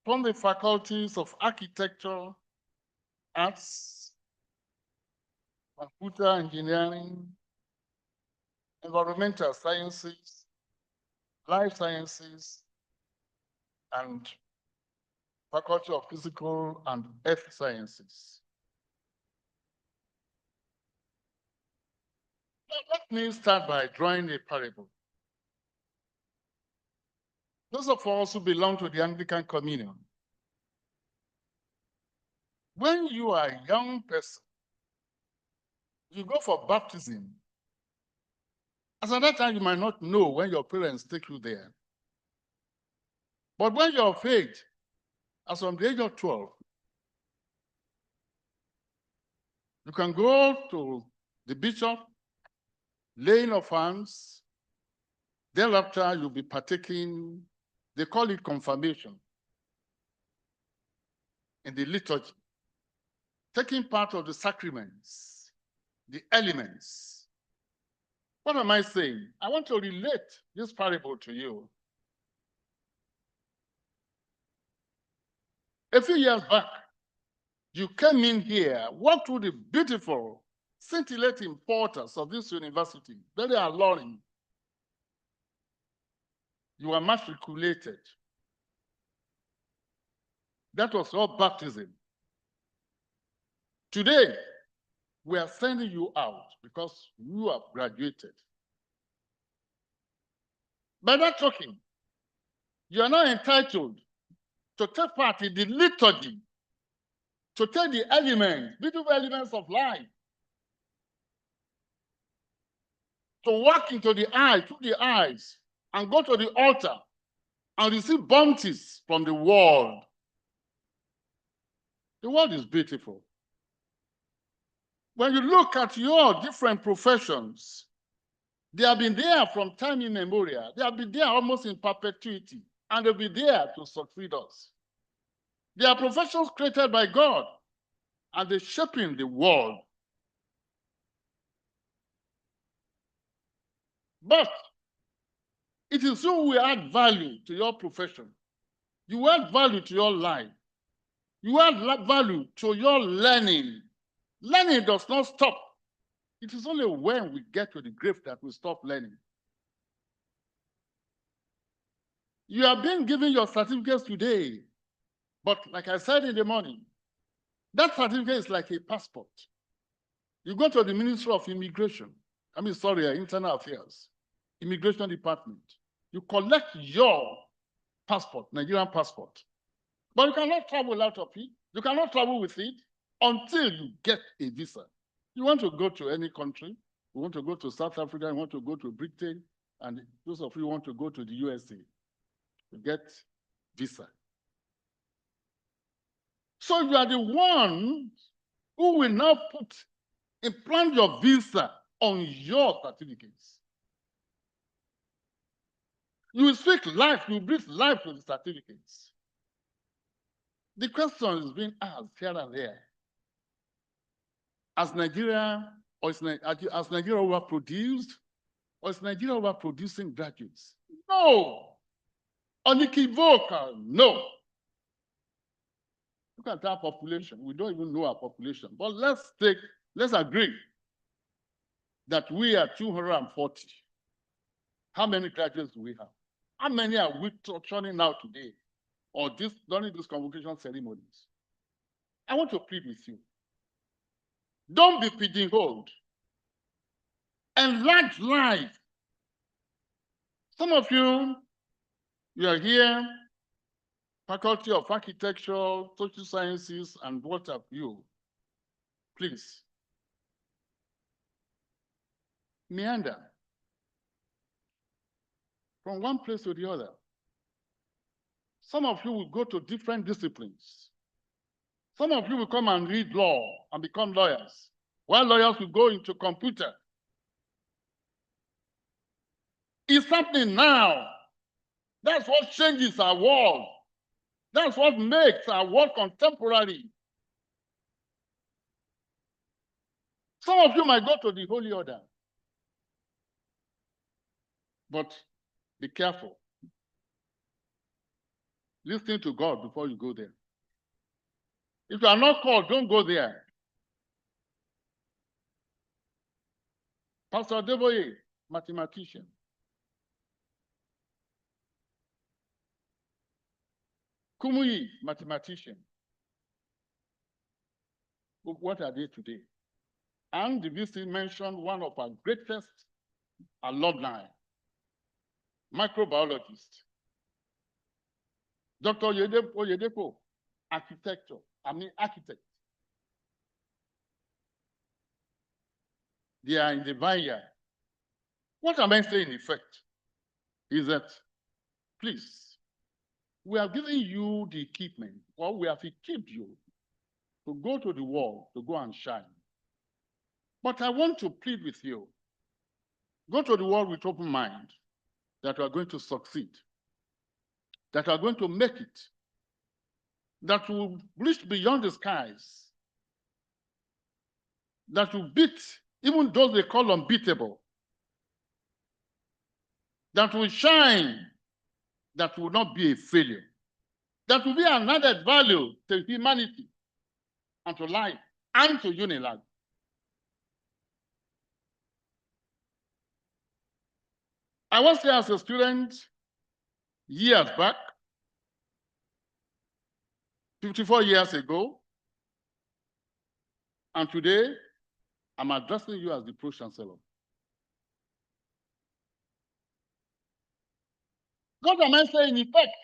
from the faculties of architecture, arts, computer engineering, environmental sciences, life sciences, and faculty of physical and earth sciences. Now, let me start by drawing a parable. Those of us who belong to the Anglican Communion, when you are a young person, you go for baptism. As at that time, you might not know when your parents take you there. But when you're of age, as from the age of 12, you can go to the bishop, laying of hands. Thereafter, you'll be partaking, they call it confirmation, in the liturgy, taking part of the sacraments, the elements. What am I saying? I want to relate this parable to you. A few years back, you came in here, walked through the beautiful, scintillating portals of this university, very alluring. You were matriculated. That was your baptism. Today, we are sending you out because you have graduated. By that token, you are now entitled to take part in the liturgy, to take the elements, beautiful elements of life, to walk into the eye, through the eyes, and go to the altar and receive bounties from the world. The world is beautiful. When you look at your different professions, they have been there from time immemorial. They have been there almost in perpetuity, and they'll be there to succeed us. They are professions created by God, and they're shaping the world. But it is you who add value to your profession. You add value to your life. You add value to your learning. Learning does not stop. It is only when we get to the grave that we stop learning. You are being given your certificates today, but like I said in the morning, that certificate is like a passport. You go to the Ministry of Immigration, Internal Affairs, Immigration Department. You collect your passport, Nigerian passport, but you cannot travel out of it. You cannot travel with it until you get a visa. You want to go to any country, you want to go to South Africa, you want to go to Britain, and those of you want to go to the USA, to get visa. So you are the one who will now implant your visa on your certificates. You will speak life, you will breathe life to the certificates. The question is being asked here and there. As Nigeria overproduced, or is Nigeria overproducing graduates? No. Unequivocal, no. Look at our population. We don't even know our population. But let's agree that we are 240. How many graduates do we have? How many are we turning out today or during these convocation ceremonies? I want to plead with you. Don't be pigeonholed. Enlarge life. Some of you are here, Faculty of Architecture, Social Sciences, and what have you. Please, meander from one place to the other. Some of you will go to different disciplines. Some of you will come and read law and become lawyers, while lawyers will go into computer. It's happening now. That's what changes our world. That's what makes our world contemporary. Some of you might go to the Holy Order, but be careful. Listen to God before you go there. If you are not called, don't go there. Pastor Deboye, mathematician. Kumuyi, mathematician. What are they today? And the VC mentioned one of our greatest alumni, microbiologist. Dr. Oyedepo, architect. They are in the vineyard. What am I saying in effect? Is that, please, we have given you the equipment, or we have equipped you to go to the world, to go and shine. But I want to plead with you, go to the world with open mind, that you are going to succeed, that you are going to make it, that will reach beyond the skies, that will beat even those they call unbeatable, that will shine, that will not be a failure, that will be an added value to humanity and to life and to Unilag. I was here as a student years back, 54 years ago, and today I'm addressing you as the Pro-Chancellor. What am I saying in effect?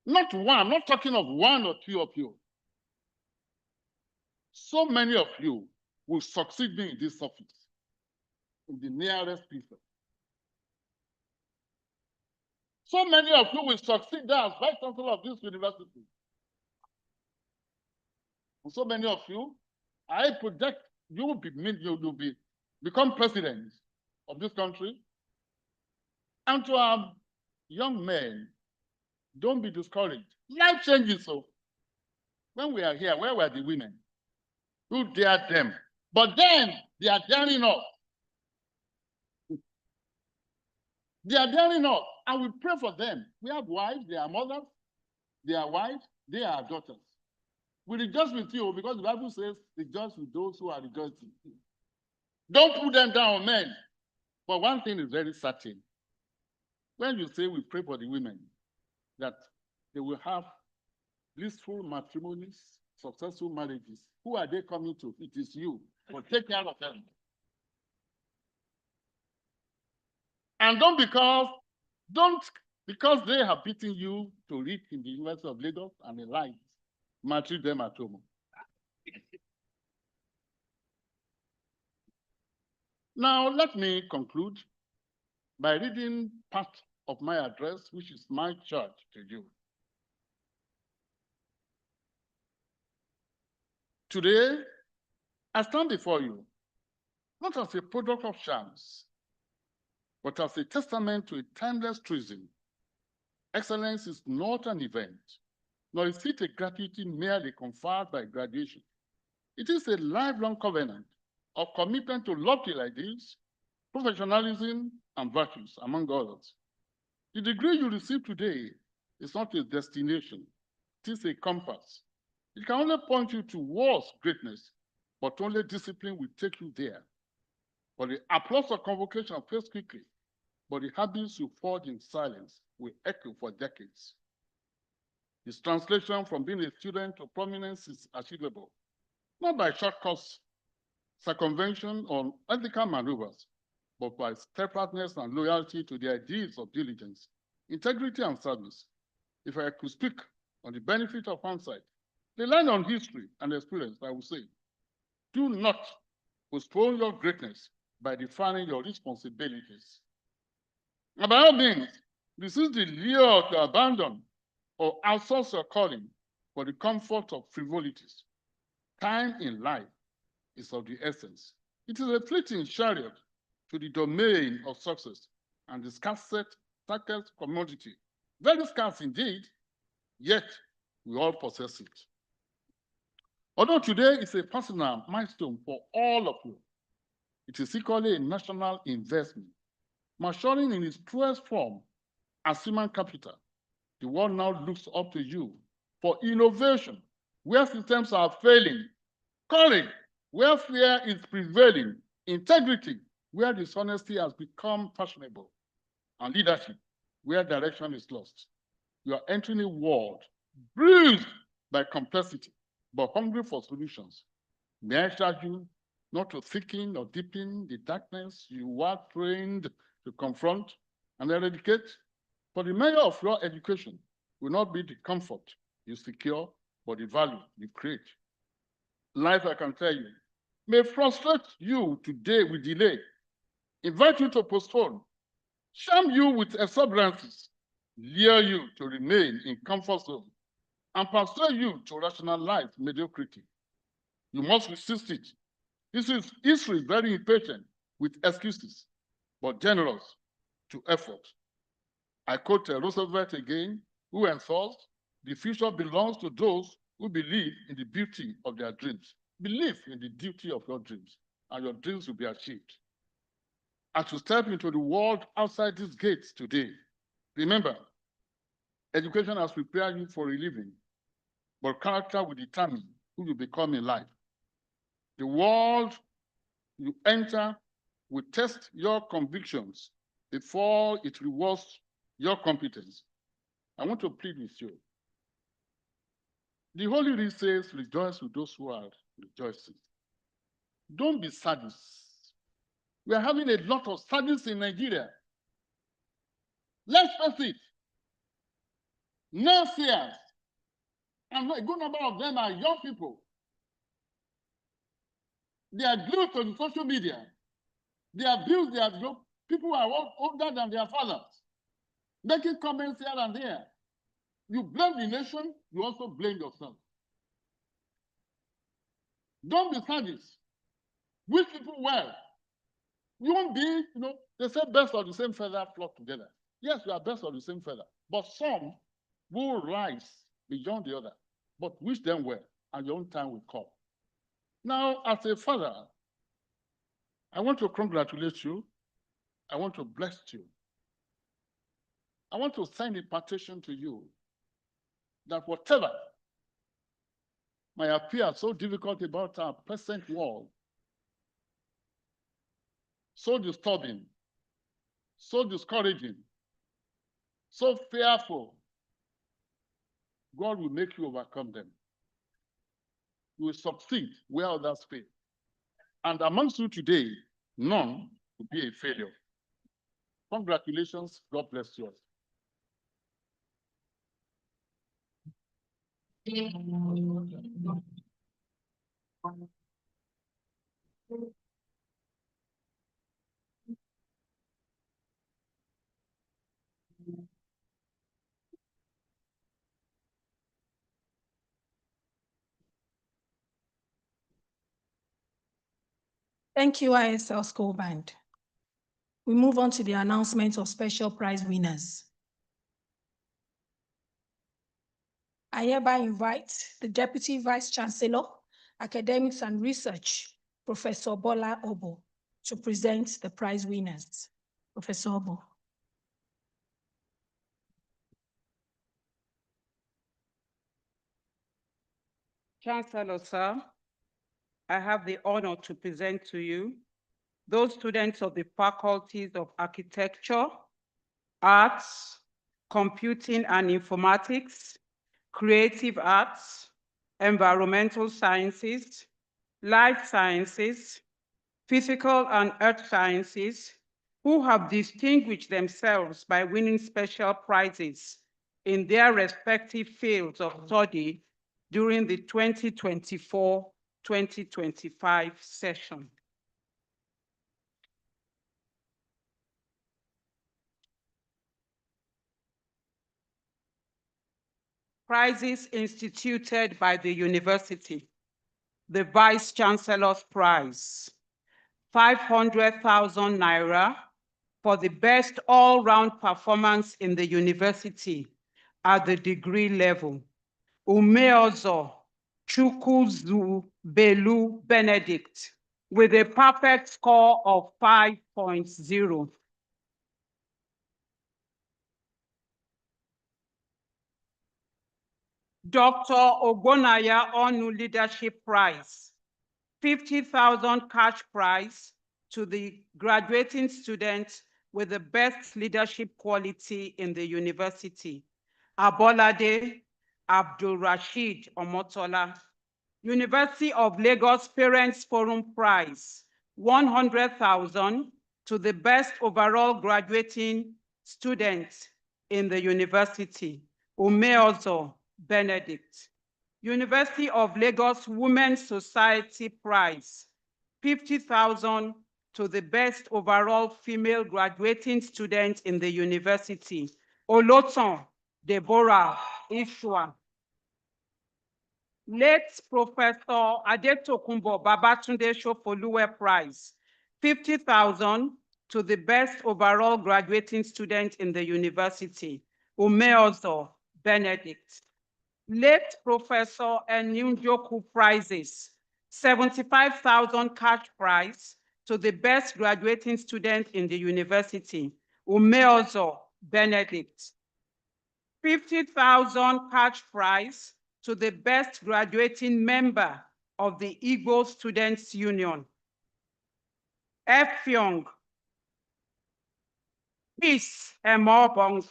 Not one, I'm not talking of one or two of you. So many of you will succeed me in this office, in the nearest future. So many of you will succeed as Vice Chancellor of this university. And so many of you, I project you will become president of this country. And to our young men, don't be discouraged. Life changes. So when we are here, where were the women? Who dared them? But then they are daring us. They are daring us, and we pray for them. We have wives, they are mothers, they are wives, they are daughters. We rejoice with you because the Bible says, rejoice with those who are rejoicing. Don't put them down, men. But one thing is very certain. When you say we pray for the women, that they will have blissful matrimonies, successful marriages, who are they coming to? It is you. But take care of them. And don't because they have beaten you to read in the University of Lagos and the like, maltreat them at home. Now, let me conclude by reading part of my address, which is my charge to you. Today, I stand before you, not as a product of chance, but as a testament to a timeless truism. Excellence is not an event, nor is it a gratuity merely conferred by graduation. It is a lifelong covenant of commitment to lofty ideals, professionalism, and virtues, among others. The degree you receive today is not a destination, it is a compass. It can only point you towards greatness but only discipline will take you there. For the applause of convocation fades quickly, but the habits you forge in silence will echo for decades. This translation from being a student to prominence is achievable, not by shortcuts, circumvention, or ethical maneuvers, but by steadfastness and loyalty to the ideals of diligence, integrity, and service. If I could speak on the benefit of hindsight, relying on history and experience, I would say, do not postpone your greatness by defining your responsibilities. And by all means, resist the lure to abandon or outsource your calling for the comfort of frivolities. Time in life is of the essence. It is a fleeting chariot to the domain of success and the scarcest commodity. Very scarce indeed, yet we all possess it. Although today is a personal milestone for all of you, it is equally a national investment, maturing in its truest form as human capital. The world now looks up to you for innovation where systems are failing, courage where fear is prevailing, integrity where dishonesty has become fashionable, and leadership where direction is lost. You are entering a world bruised by complexity, but hungry for solutions. May I charge you not to thicken or deepen the darkness you are trained to confront and eradicate? For the measure of your education will not be the comfort you secure, but the value you create. Life, I can tell you, may frustrate you today with delay, invite you to postpone, shame you with exuberances, lure you to remain in comfort zone, and persuade you to rationalize mediocrity. You must resist it. This is history very impatient with excuses, but generous to effort. I quote Roosevelt again, who enforced, the future belongs to those who believe in the beauty of their dreams. Believe in the duty of your dreams, and your dreams will be achieved. As you step into the world outside these gates today, remember, education has prepared you for a living, but character will determine who you become in life. The world you enter will test your convictions before it rewards your competence. I want to plead with you. The Holy Writ says, rejoice with those who are rejoicing. Don't be sadists. We are having a lot of sadists in Nigeria. Let's face it. Naysayers, and a good number of them are young people. They are glued to the social media. They abuse their group. People who are older than their fathers, making comments here and there. You blame the nation, you also blame yourself. Don't be sadists. Wish people well. You won't be, they say birds of the same feather flock together. Yes, we are birds of the same feather, but some will rise beyond the other. But wish them well, and your own time will come. Now, as a father, I want to congratulate you. I want to bless you. I want to send a petition to you that whatever might appear so difficult about our present world, so disturbing, so discouraging, so fearful, God will make you overcome them. You will succeed where others fail. And amongst you today, none will be a failure. Congratulations. God bless you. Thank you, ISL School Band. We move on to the announcement of special prize winners. I hereby invite the Deputy Vice Chancellor, Academics and Research, Professor Bola Obo, to present the prize winners. Professor Obo. Chancellor, sir, I have the honor to present to you those students of the faculties of Architecture, Arts, Computing and Informatics, Creative Arts, Environmental Sciences, Life Sciences, Physical and Earth Sciences, who have distinguished themselves by winning special prizes in their respective fields of study during the 2024-2025 session. Prizes instituted by the university. The Vice Chancellor's Prize, 500,000 Naira for the best all-round performance in the university at the degree level. Umeozo Chukwuzu Belu Benedict with a perfect score of 5.0. Dr. Ogbonaya Onu Leadership Prize, 50,000 cash prize to the graduating students with the best leadership quality in the university. Abolade Abdulrashid Omotola. University of Lagos Parents Forum Prize, 100,000 to the best overall graduating students in the university. Umeozo Benedict. University of Lagos Women's Society Prize, 50,000 to the best overall female graduating student in the university. Oloton Deborah Ishua. Late Professor Adetokunbo Babatunde Shofoluwe Prize, 50,000 to the best overall graduating student in the university. Umeozo Benedict. Late Professor Enyunjoku Prizes, 75,000 cash prize to the best graduating student in the university. Umeozo Benedict. 50,000 cash prize to the best graduating member of the Igbo Students Union. Effiong Peace Emobong.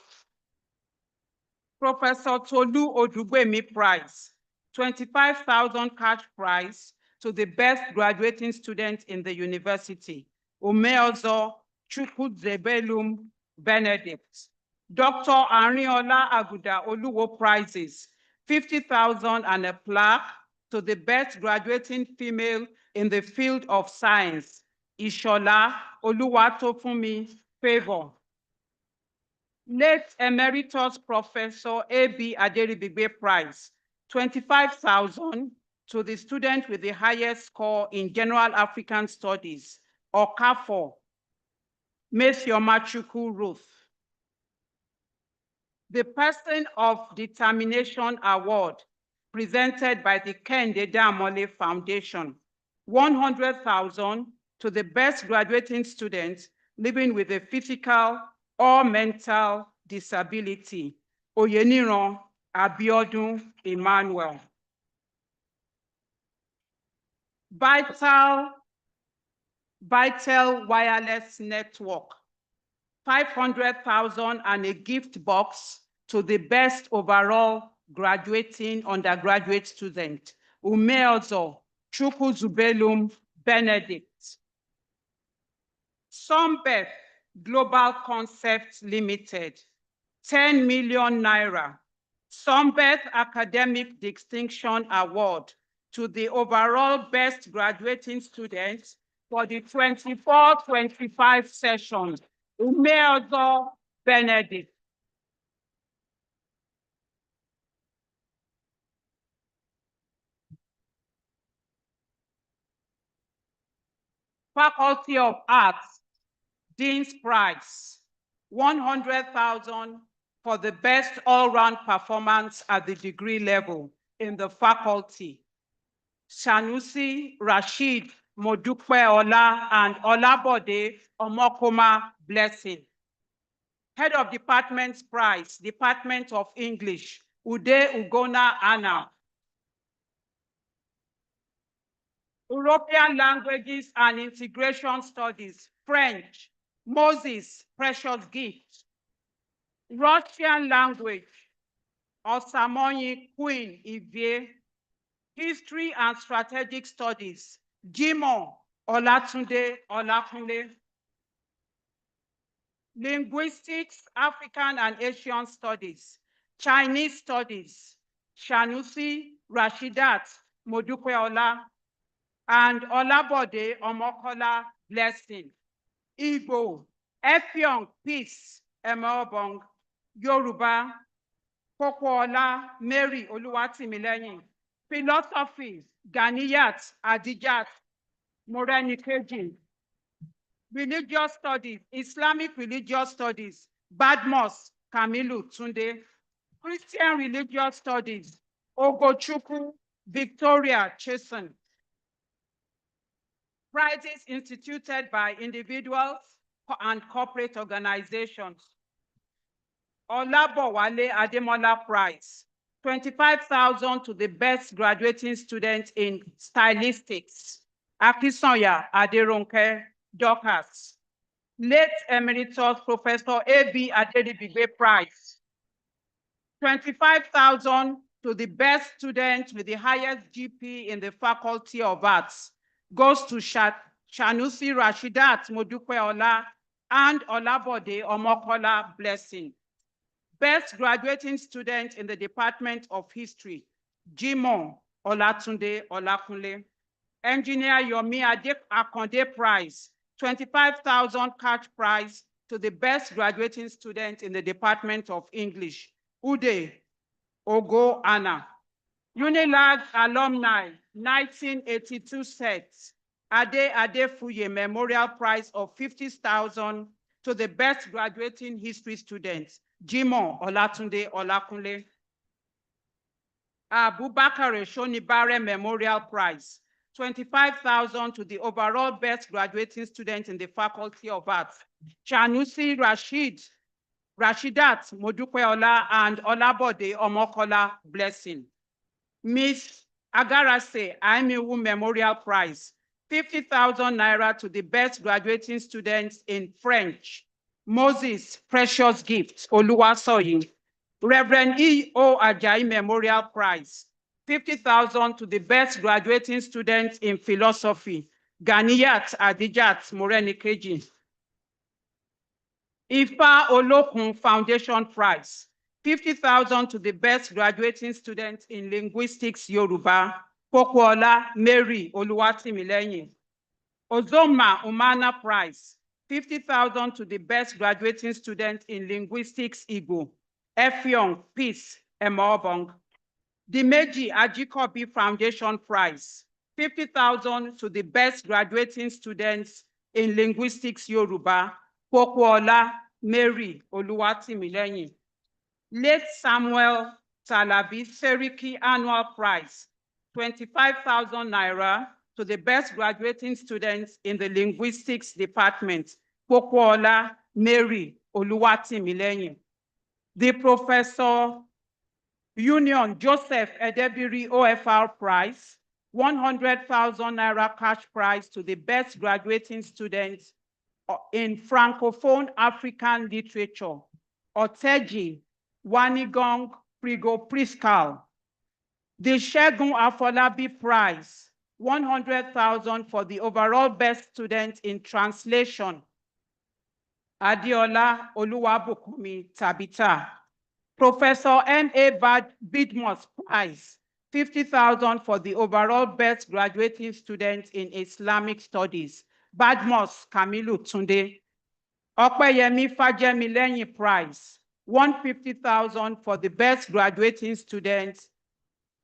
Professor Tolu Odugbemi Prize, 25,000 cash prize to the best graduating student in the university. Umeozo Chukwuzebelum Benedict. Dr. Arinola Aguda Oluwo Prizes, 50,000 and a plaque to the best graduating female in the field of science. Ishola Oluwatofunmi Favor. Late Emeritus Professor A.B. Aderibigbe Prize, 25,000 to the student with the highest score in General African Studies, Okafor, Messiomachuku Ruth. The Person of Determination Award, presented by the Kende Damole Foundation, 100,000 to the best graduating student living with a physical or mental disability. Oyeniran Abiodun Emmanuel. Vital Wireless Network, 500,000 and a gift box to the best overall graduating undergraduate student. Umeozo Chukwuzubelum Benedict. Sunbeth Global Concepts Limited, 10 million Naira. Sunbeth Academic Distinction Award to the overall best graduating students for the 24-25 session. Umeozo Benedict. Faculty of Arts, Dean's Prize, 100,000 for the best all-round performance at the degree level in the faculty. Sanusi Rashid Modukweola and Olabode Omokoma Blessing. Head of Department's Prize, Department of English, Ude Ugona Anna. European Languages and Integration Studies, French, Moses, Precious Gift. Russian Language, Osamoyi Queen Ivie. History and Strategic Studies, Jimoh Olatunde Olakunle. Linguistics, African and Asian Studies, Chinese Studies, Sanusi Rashidat Modupeola and Olabode Omokola Blessing. Igbo, Effiong Peace Emobong. Yoruba, Kokola Mary Oluwatimileyin. Philosophy, Ganiyat Adijat Morenikeji. Religious Studies, Islamic Religious Studies, Badmus Kamilu Tunde. Christian Religious Studies, Ogochukwu Victoria Cheson. Prizes instituted by individuals and corporate organizations. Olabowale Ademola Prize, 25,000 to the best graduating student in stylistics. Akisonya Aderonke Dorcas. Late Emeritus Professor A.B. Adelibigbe Prize, 25,000 to the best student with the highest GP in the Faculty of Arts, goes to Sanusi Rashidat Modupeola and Olabode Omokola Blessing. Best graduating student in the Department of History, Jimoh Olatunde Olakunle. Engineer Yomi Akonde Prize, 25,000 cash prize to the best graduating student in the Department of English, Ude Ogo Anna. Unilag Alumni, 1982 set, Ade Adefuye Memorial Prize of 50,000 to the best graduating history student, Jimoh Olatunde Olakunle. Abubakar Shonibare Memorial Prize, 25,000 to the overall best graduating student in the Faculty of Arts, Sanusi Rashidat Modupeola and Olabode Omokola Blessing. Miss Agarase Aimiwu Memorial Prize, 50,000 naira to the best graduating students in French, Moses Precious Gift Oluwasoyi. Reverend E.O. Ajayi Memorial Prize, 50,000 to the best graduating students in philosophy, Ganiyat Adijat Morenikeji. Ifa Olokun Foundation Prize, 50,000 to the best graduating students in linguistics Yoruba, Pokuola Mary Oluwatimileyin. Ozoma Umana Prize, 50,000 to the best graduating student in linguistics Igbo, Effiong Peace Emobong. Dimeji Ajikobi Foundation Prize, 50,000 to the best graduating students in linguistics Yoruba, Pokuola Mary Oluwatimileyin. Late Samuel Talabi Seriki Annual Prize, 25,000 naira to the best graduating students in the linguistics department, Pokuola Mary Oluwatimileyin. The Professor Union Joseph Edebiri OFR Prize, 100,000 naira cash prize to the best graduating students in Francophone African literature, Oteji Wanigong Prigo Priskal. The Segun Afolabi Prize, 100,000 for the overall best student in translation, Adiola Oluwabukumi Tabita. Professor M.A. Bidmos Prize, 50,000 for the overall best graduating student in Islamic Studies, Badmus Kamilu Tunde. Opeyemi Fajemileyin Prize, 150,000 for the best graduating student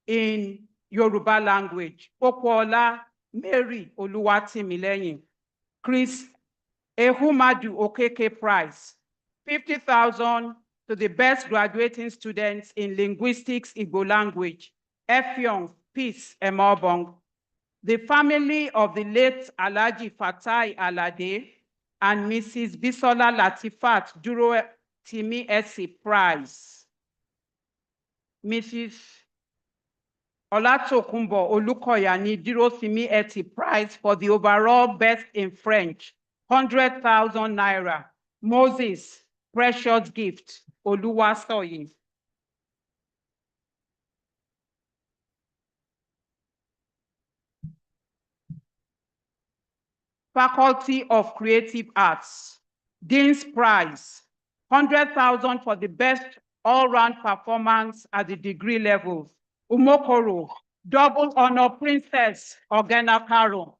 in Yoruba language, Pokuola Mary Oluwatimileyin. Chris Ehumadu Okeke Prize, 50,000 to the best graduating students in linguistics Igbo language, Effiong Peace Emobong. The family of the late Alhaji Fatai Alade and Mrs. Bisola Latifat Duro Timi Esi Prize. Mrs. Olatokunbo Olukoya ni Dirosimi Eti Prize for the overall best in French, 100,000 naira. Moses, precious gift, Oluwasoyi. Faculty of Creative Arts, Dean's Prize, 100,000 for the best all-round performance at the degree level. Umokoro, double honor Princess Ogena Karo.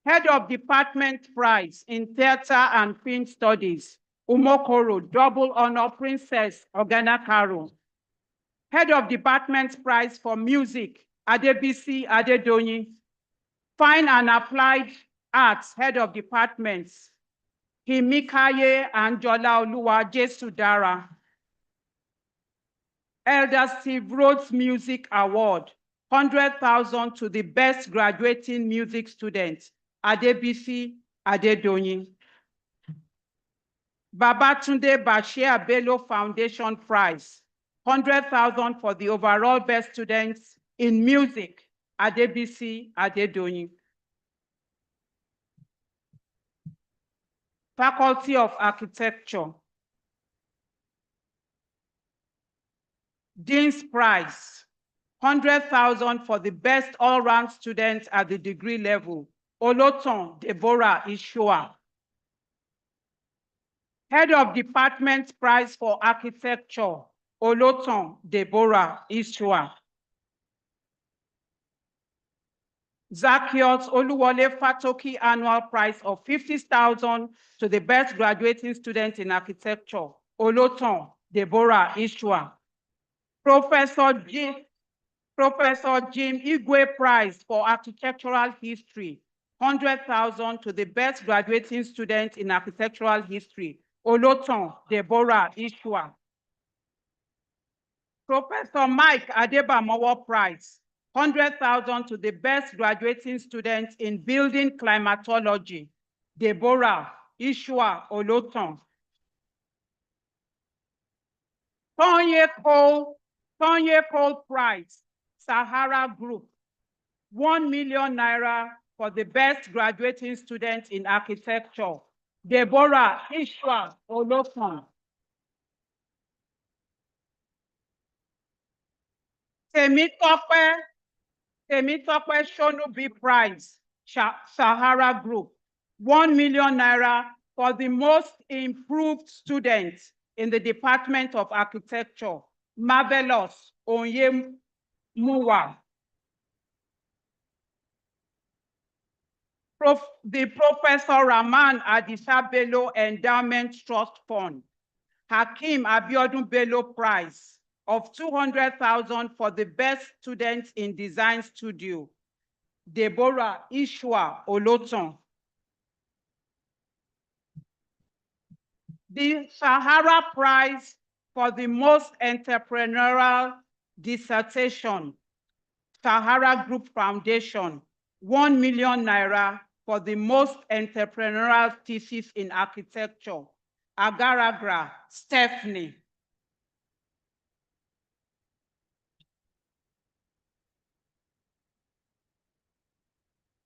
Head of Department Prize in Theater and Film Studies, Umokoro, double honor Princess Ogena Karo. Head of Department Prize for Music, Adebisi Adedonyi. Fine and Applied Arts, Head of Departments, Himikaye Anjola Oluwa Jesudara. Elder Steve Rhodes Music Award, 100,000 to the best graduating music student, Adebisi Adedonyi. Babatunde Bashir Bello Foundation Prize, 100,000 for the overall best students in music, Adebisi Adedonyi. Faculty of Architecture, Dean's Prize, 100,000 for the best all-round student at the degree level, Oloton Deborah Ishua. Head of Department Prize for Architecture, Oloton Deborah Ishua. Zacchaeus Oluwole Fatoki Annual Prize of 50,000 to the best graduating student in architecture, Oloton Deborah Ishua. Professor Jim Igwe Prize for Architectural History, 100,000 to the best graduating student in architectural history, Oloton Deborah Ishua. Professor Mike Adebamowo Prize, 100,000 to the best graduating student in building climatology, Deborah Ishua Oloton. Tonye Cole Prize, Sahara Group, 1 million naira for the best graduating student in architecture, Deborah Ishua Oloton. Temitope Shonubi Prize, Sahara Group, 1 million naira for the most improved student in the Department of Architecture, Marvelous Onyemuwa. The Professor Rahman Adisa Bello Endowment Trust Fund, Hakeem Abiodun Bello Prize of 200,000 for the best student in design studio, Deborah Ishua Oloton. The Sahara Prize for the most entrepreneurial dissertation, Sahara Group Foundation, 1 million naira for the most entrepreneurial thesis in architecture, Agaragra Stephanie.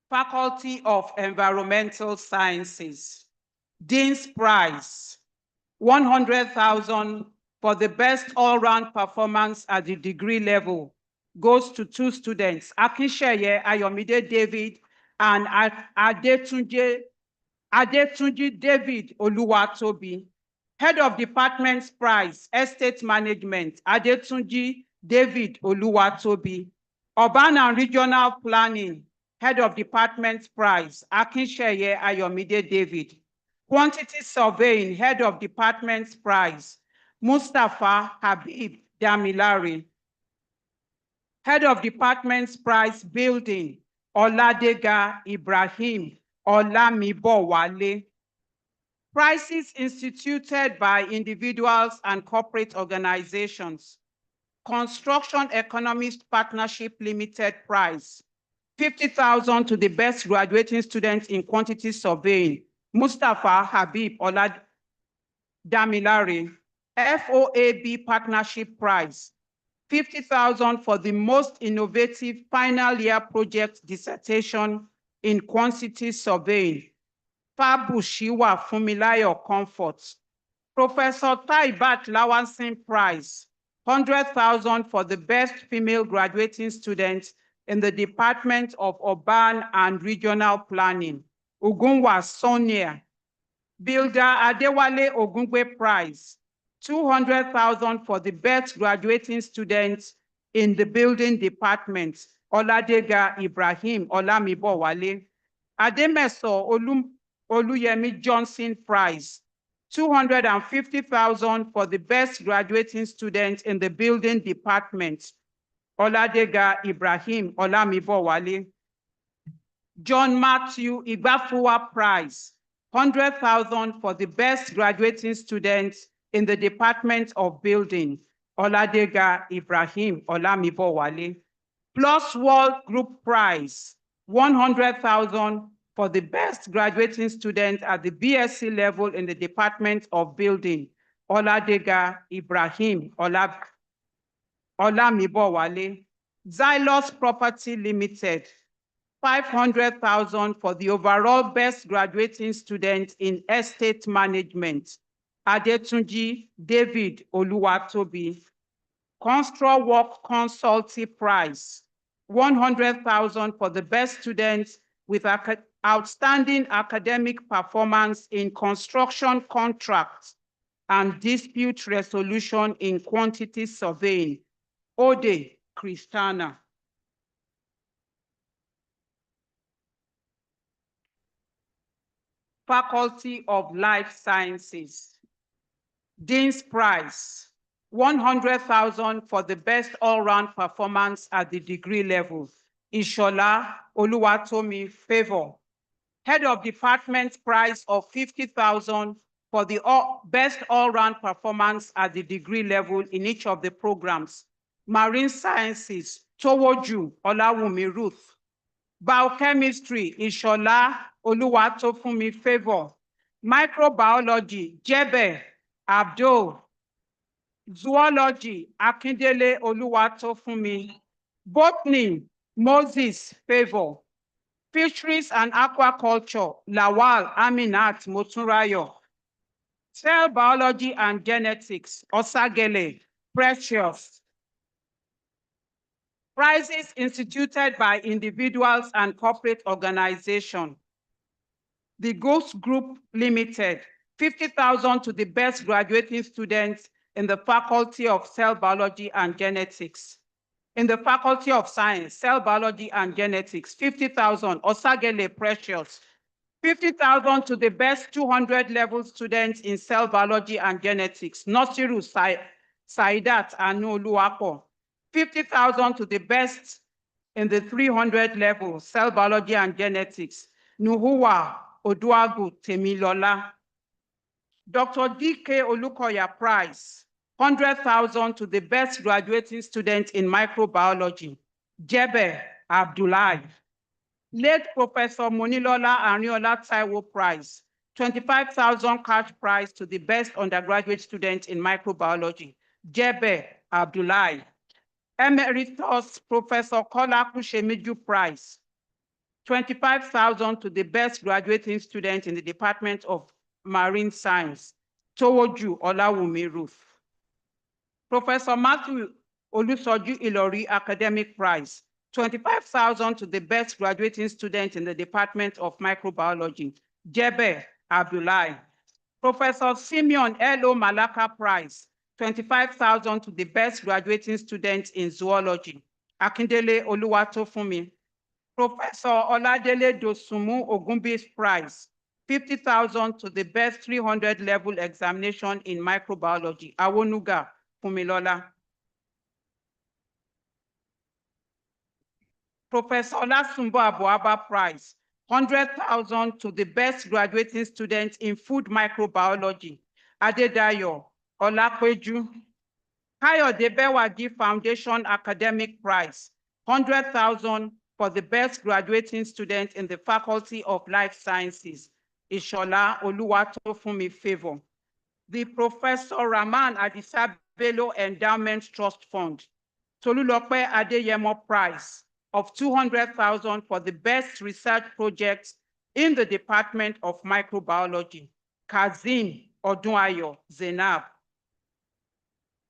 Faculty of Environmental Sciences, Dean's Prize, 100,000 for the best all-round performance at the degree level goes to 2 students, Akinsheye Ayomide David and Adetunji David Oluwatobi. Head of Department's Prize, Estate Management, Adetunji David Oluwatobi. Urban and Regional Planning, Head of Department's Prize, Akinsheye Ayomide David. Quantity Surveying, Head of Department's Prize, Mustafa Habib Damilari. Head of Department's Prize Building, Oladega Ibrahim Olamibowale. Prizes instituted by individuals and corporate organizations. Construction Economist Partnership Limited Prize, 50,000 to the best graduating student in quantity surveying, Mustafa Habib Damilari. FOAB Partnership Prize, 50,000 for the most innovative final year project dissertation in quantity surveying. Fabushiwa Fumilayo Comfort. Professor Taibat Lawansin Prize, 100,000 for the best female graduating student in the Department of Urban and Regional Planning. Ogunwa Sonia. Builder Adewale Ogungwe Prize, 200,000 for the best graduating students in the building department. Oladega Ibrahim Olamibowale. Ademeso Oluyemi Johnson Prize, 250,000 for the best graduating student in the building department. Oladega Ibrahim Olamibowale. John Matthew Igbafuwa Prize, 100,000 for the best graduating student in the Department of Building. Oladega Ibrahim Olamibowale. Plus World Group Prize, 100,000 for the best graduating student at the BSc level in the Department of Building. Oladega Ibrahim Olamibowale. Xylos Property Limited, 500,000 for the overall best graduating student in estate management. Adetunji David Oluwatobi. Construct Work Consulting Prize, 100,000 for the best students with outstanding academic performance in construction contracts and dispute resolution in quantity surveying. Ode Christiana. Faculty of Life Sciences. Dean's Prize, 100,000 for the best all-round performance at the degree level. Ishola Oluwatomi Favor. Head of Department Prize of 50,000 for the best all-round performance at the degree level in each of the programs. Marine Sciences, Towoju Olawumi Ruth. Biochemistry, Ishola Oluwatofumi Favor. Microbiology, Jebe Abdul. Zoology, Akindele Oluwatofumi. Botany, Moses Favor. Fisheries and Aquaculture, Lawal Aminat Motunrayo. Cell Biology and Genetics, Osagele Precious. Prizes instituted by individuals and corporate organizations. The Ghost Group Limited, 50,000 to the best graduating students in the Faculty of Cell Biology and Genetics. In the Faculty of Science, Cell Biology and Genetics, 50,000, Osagele Precious. 50,000 to the best 200 level students in Cell Biology and Genetics, Nosiru Saidat Anuluapo. 50,000 to the best in the 300 level, Cell Biology and Genetics, Nuhuwa Oduagu Temilola. Dr. D.K. Olukoya Prize, 100,000 to the best graduating student in microbiology, Jebe Abdullahi. Late Professor Monilola Ariola Taiwo Prize, 25,000 cash prize to the best undergraduate student in microbiology, Jebe Abdullahi. Emeritus Professor Kola Kushemiju Prize, 25,000 to the best graduating student in the Department of Marine Science, Towoju Olawumi Ruth. Professor Matthew Olusoju Ilori Academic Prize, 25,000 to the best graduating student in the Department of Microbiology, Jebe Abdullahi. Professor Simeon Elo Malaka Prize, 25,000 to the best graduating student in zoology, Akindele Oluwatofumi. Professor Oladele Dosumu Ogunbi's Prize, 50,000 to the best 300 level examination in microbiology, Awonuga Fumilola. Professor Olasumbo Abuaba Prize, 100,000 to the best graduating student in food microbiology, Adedayo Olakweju. Kayode Bewagi Foundation Academic Prize, 100,000 for the best graduating student in the Faculty of Life Sciences, Ishola Oluwatofumi Favor. The Professor Rahman Adisa Bello Endowment Trust Fund, Tolulope Adeyemo Prize of 200,000 for the best research project in the Department of Microbiology. Kazim Odunayo Zainab.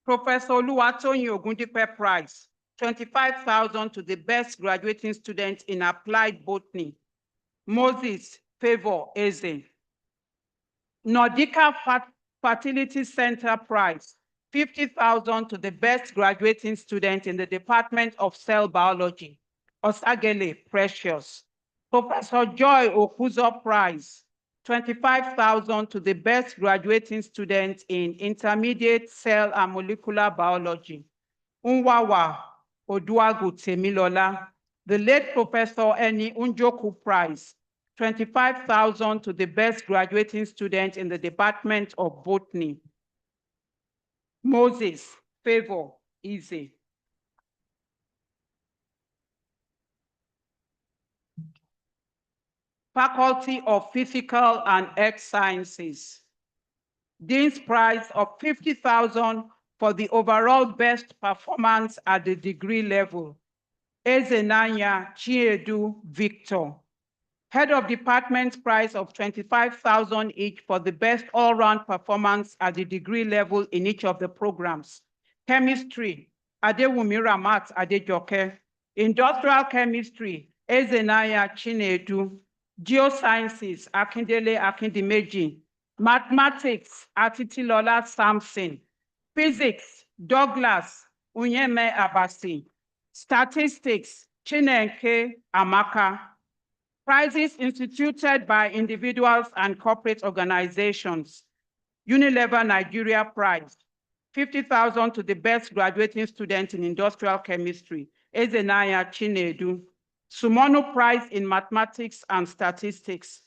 Professor Oluwatoyin Ogundipe Prize, 25,000 to the best graduating student in applied botany. Moses Favor Eze. Nordica Fertility Center Prize, 50,000 to the best graduating student in the Department of Cell Biology. Osagele Precious. Professor Joy Okuzo Prize, 25,000 to the best graduating student in intermediate cell and molecular biology. Unwawa Oduagu Temilola. The late Professor Eni Unjoku Prize, 25,000 to the best graduating student in the Department of Botany. Moses Favor Easy. Faculty of Physical and Earth Sciences. Dean's Prize of 50,000 for the overall best performance at the degree level. Ezenanya Chiedu Victor. Head of Department Prize of 25,000 each for the best all-round performance at the degree level in each of the programs. Chemistry, Adewumi Ramat Adejoke. Industrial Chemistry, Ezenaya Chinedu. Geosciences, Akindele Akindimeji. Mathematics, Atitilola Samson. Physics, Douglas Unyeme Abasi. Statistics, Chinenke Amaka. Prizes instituted by individuals and corporate organizations. Unilever Nigeria Prize, 50,000 to the best graduating student in industrial chemistry, Ezenaya Chinedu. Sumono Prize in Mathematics and Statistics,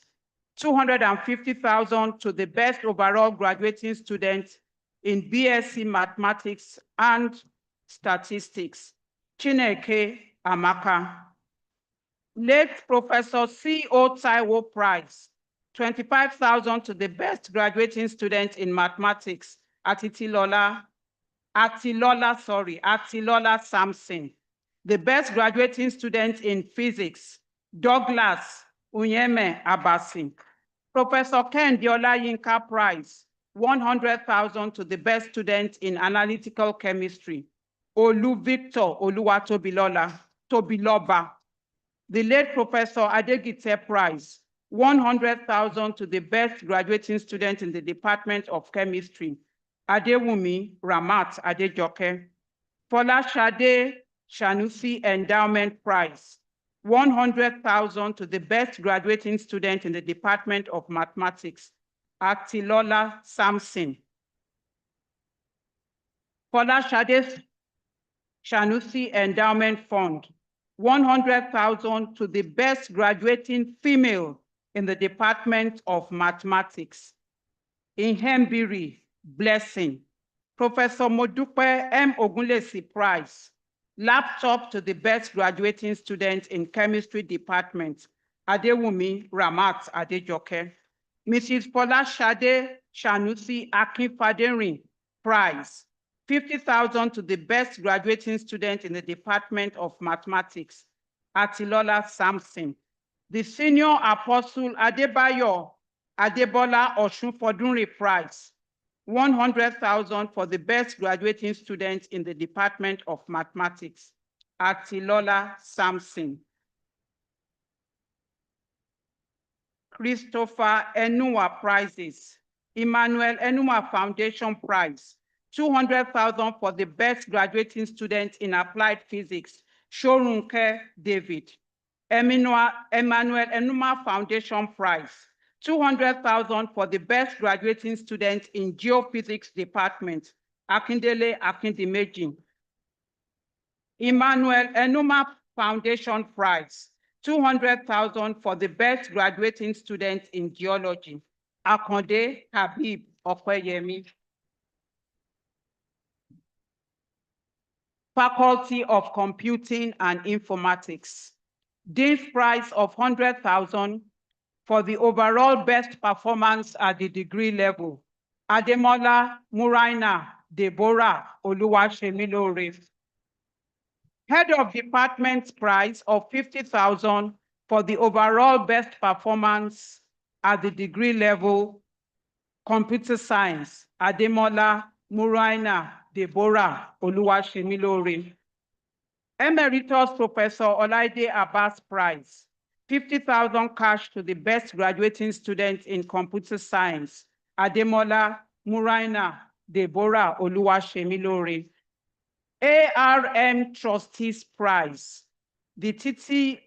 250,000 to the best overall graduating student in BSc Mathematics and Statistics, Chineke Amaka. Late Professor C.O. Taiwo Prize, 25,000 to the best graduating student in mathematics, Atilola Samson. The best graduating student in physics, Douglas Unyeme Abasi. Professor Ken Diola Yinka Prize, 100,000 to the best student in analytical chemistry, Olu Victor Tobiloba. The late Professor Adegite Prize, 100,000 to the best graduating student in the Department of Chemistry, Adewumi Ramat Adejoke. Folashade Shanusi Endowment Prize, 100,000 to the best graduating student in the Department of Mathematics, Atilola Samson. Folashade Shanusi Endowment Fund, 100,000 to the best graduating female in the Department of Mathematics. Ihembiri Blessing. Professor Modupe M. Ogunlesi Prize, laptop to the best graduating student in Chemistry Department, Adewumi Ramat Adejoke. Mrs. Folashade Shanusi Akinfaderin Prize, 50,000 to the best graduating student in the Department of Mathematics, Atilola Samson. The Senior Apostle Adebayo Adebola Oshunfodunri Prize, 100,000 for the best graduating student in the Department of Mathematics, Atilola Samson. Christopher Enua Prizes. Emmanuel Enuma Foundation Prize, 200,000 for the best graduating student in applied physics, Shorunke David. Emmanuel Enuma Foundation Prize, 200,000 for the best graduating student in geophysics department, Akindele Akindimeji. Emmanuel Enuma Foundation Prize, 200,000 for the best graduating student in geology, Akonde Habib Okweyemi. Faculty of Computing and Informatics. Dean's Prize of 100,000 for the overall best performance at the degree level, Ademola Muraina Deborah Oluwasemilore. Head of Department prize of 50,000 for the overall best performance at the degree level, Computer Science, Ademola Muraina Deborah Oluwasemilore. Emeritus Professor Olaide Abbas Prize, 50,000 cash to the best graduating student in computer science, Ademola Muraina Deborah Oluwasemilore. ARM Trustees Prize, the Titi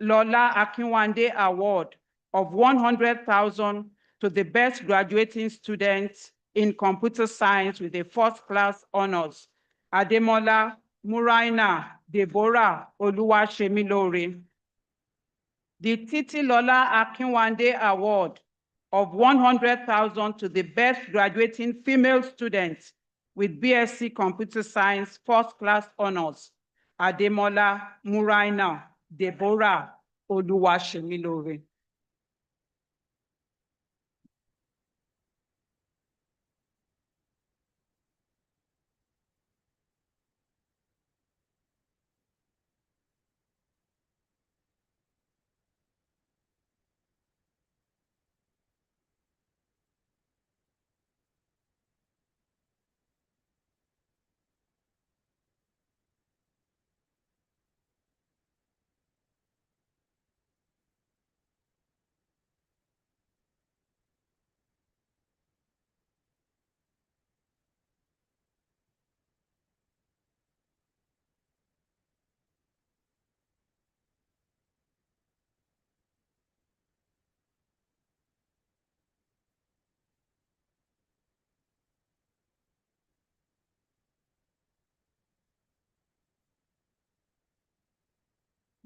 Lola Akinwande Award of 100,000 to the best graduating student in computer science with a first-class honors, Ademola Muraina Deborah Oluwasemilore. The Titi Lola Akinwande Award of 100,000 to the best graduating female student with BSc Computer Science first-class honors, Ademola Muraina Deborah Oluwasemilore.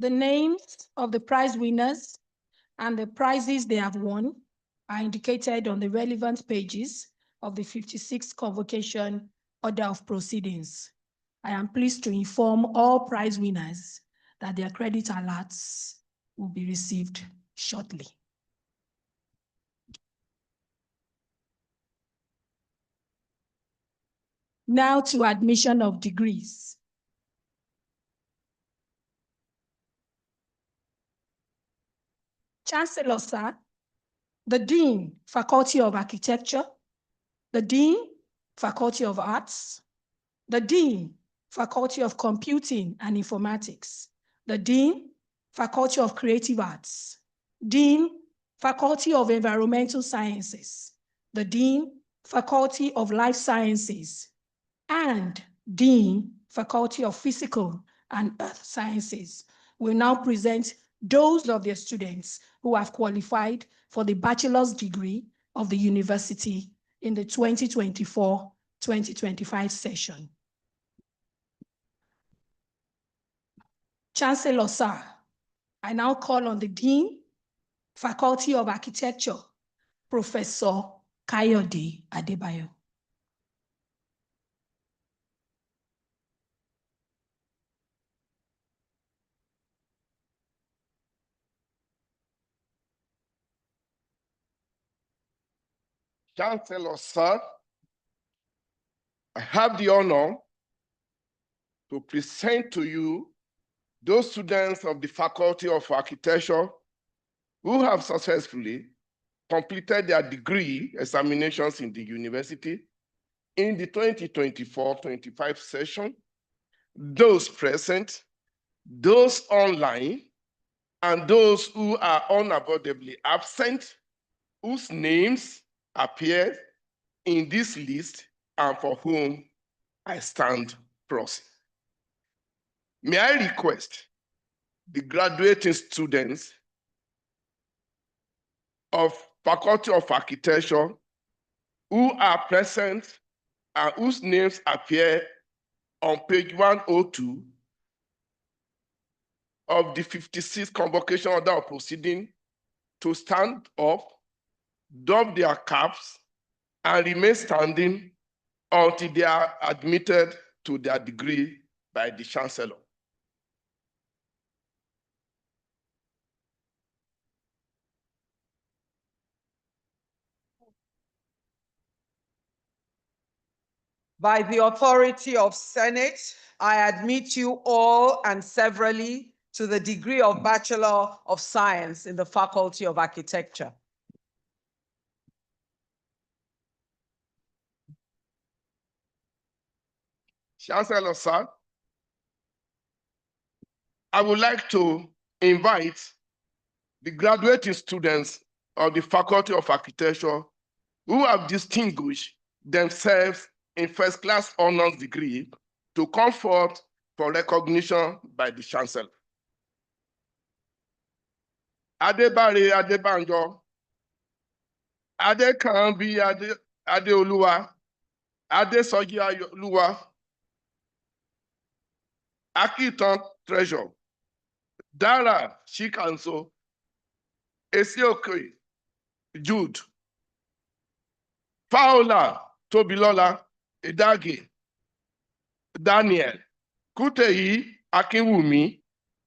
The names of the prize winners and the prizes they have won are indicated on the relevant pages of the 56th Convocation Order of Proceedings. I am pleased to inform all prize winners that their credit alerts will be received shortly. Now to admission of degrees. Chancellor, sir, the Dean, Faculty of Architecture, the Dean, Faculty of Arts, the Dean, Faculty of Computing and Informatics, the Dean, Faculty of Creative Arts, Dean, Faculty of Environmental Sciences, the Dean, Faculty of Life Sciences, and Dean, Faculty of Physical and Earth Sciences will now present those of their students who have qualified for the bachelor's degree of the university in the 2024-2025 session. Chancellor, sir, I now call on the Dean, Faculty of Architecture, Professor Kayode Adebayo. Chancellor, sir, I have the honor to present to you those students of the Faculty of Architecture who have successfully completed their degree examinations in the university in the 2024-25 session, those present, those online, and those who are unavoidably absent, whose names appear in this list and for whom I stand proxy. May I request the graduating students of Faculty of Architecture who are present and whose names appear on page 102 of the 56th Convocation Order of Proceeding to stand up, doff their caps, and remain standing until they are admitted to their degree by the Chancellor. By the authority of Senate, I admit you all and severally to the degree of Bachelor of Science in the Faculty of Architecture. Chancellor, sir, I would like to invite the graduating students of the Faculty of Architecture who have distinguished themselves in first-class honors degree to come forth for recognition by the Chancellor. Adebare Adebanjo, Adekanbi Adeoluwa, Adesoji Ayoluwa, Akitan Treasure, Dara Shikanso, Esioke Jude, Paola Tobilola Idage, Daniel, Kuteyi Akinwumi,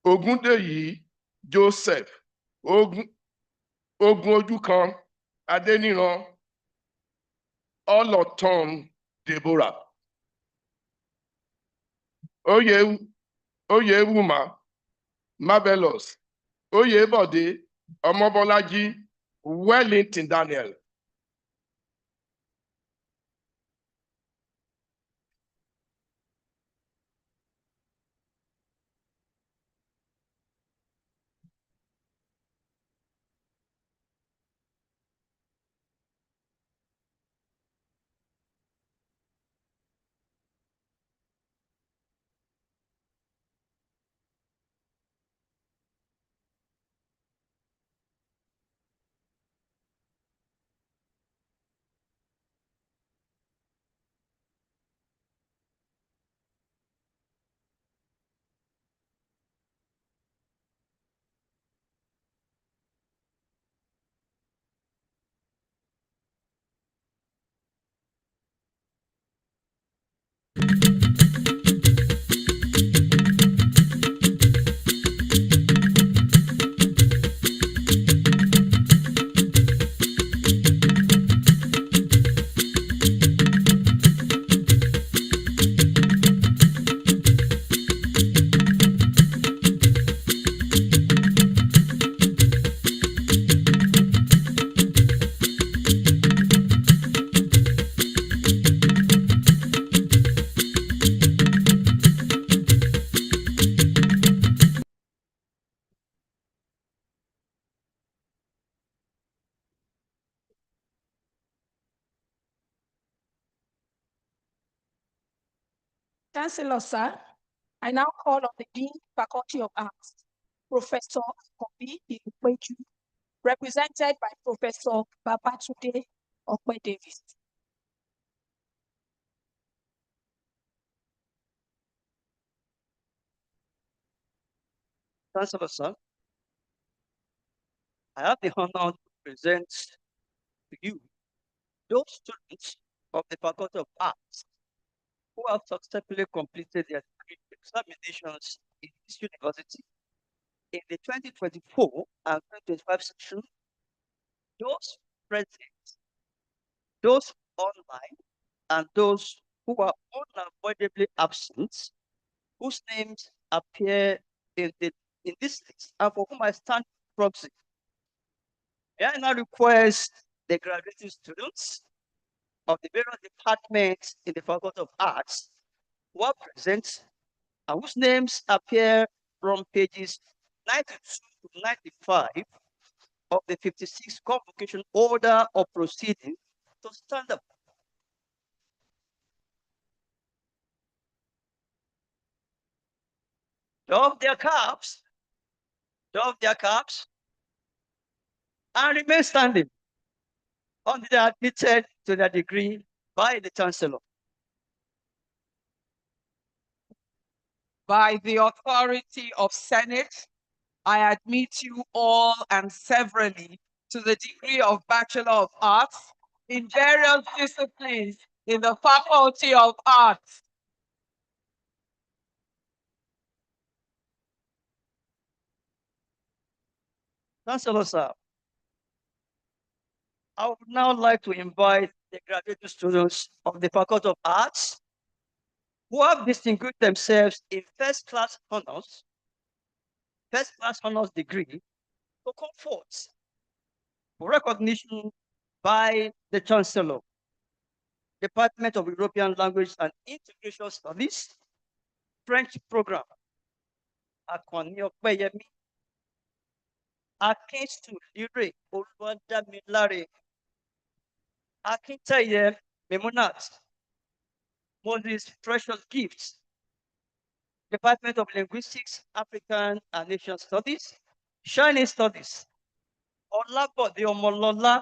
Ogundeyi Joseph, Ogun Ojukan Adeniran, Oloton Deborah, Oyewuma Marvelous, Oyebode Omobolaji, Wellington Daniel. Chancellor, sir, I now call on the Dean, Faculty of Arts, Professor Kobi Ilupeju, represented by Professor Babatunde Okwe Davis. Chancellor, sir, I have the honor to present to you those students of the Faculty of Arts who have successfully completed their degree examinations in this university in the 2024 and 2025 session, those present, those online, and those who are unavoidably absent, whose names appear in this list, and for whom I stand proxy. May I now request the graduating students of the various departments in the Faculty of Arts who are present and whose names appear from pages 92 to 95 of the 56 convocation order of proceeding to stand up. Doff their caps, and remain standing until they are admitted to their degree by the Chancellor. By the authority of Senate, I admit you all and severally to the degree of Bachelor of Arts in various disciplines in the Faculty of Arts. Chancellor, sir, I would now like to invite the graduate students of the Faculty of Arts who have distinguished themselves in first-class honors degree to come forth for recognition by the Chancellor, Department of European Language and Integration Studies, French Program, Akwani Opeyemi, Akinsulire Oluwadamilare, Akintaye Memunat, Moses Precious Gifts, Department of Linguistics, African and Asian Studies, Chinese Studies, Olabode Omolola,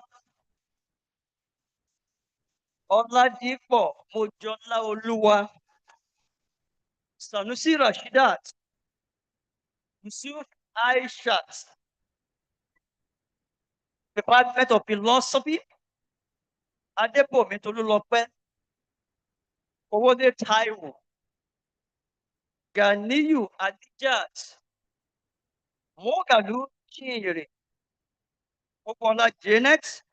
Oladipo Mojola Oluwa, Sanusi Rashidat, Yusuf Aishat, Department of Philosophy, Adebomi Tolulope, Owode Taiwo, Ganiyu Adijat, Mogalu Chinyere, Opola Janet,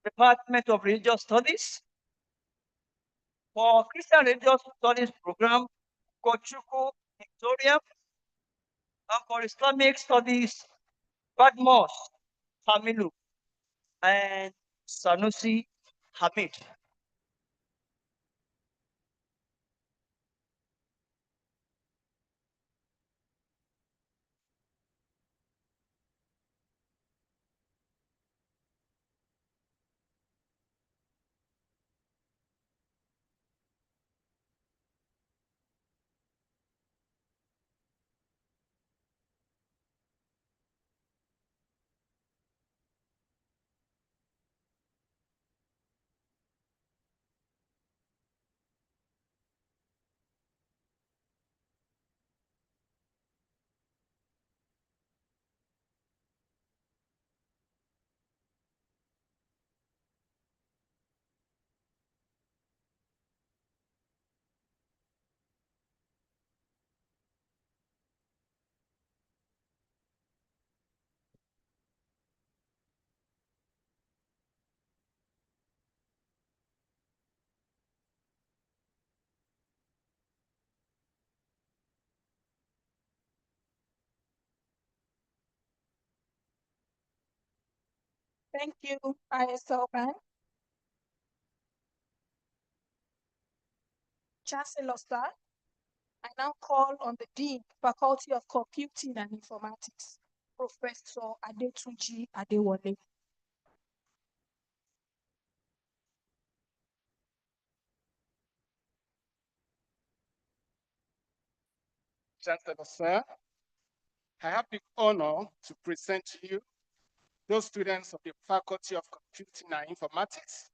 Department of Religious Studies, for Christian Religious Studies Program, Kochuku Victoria, and for Islamic Studies, Badmos Hamilu and Sanusi Hamid. Thank you, ISL Bank. Chancellor, sir, I now call on the Dean, Faculty of Computing and Informatics, Professor Adetunji Adewale. Chancellor, sir, I have the honor to present to you those students of the Faculty of Computing and Informatics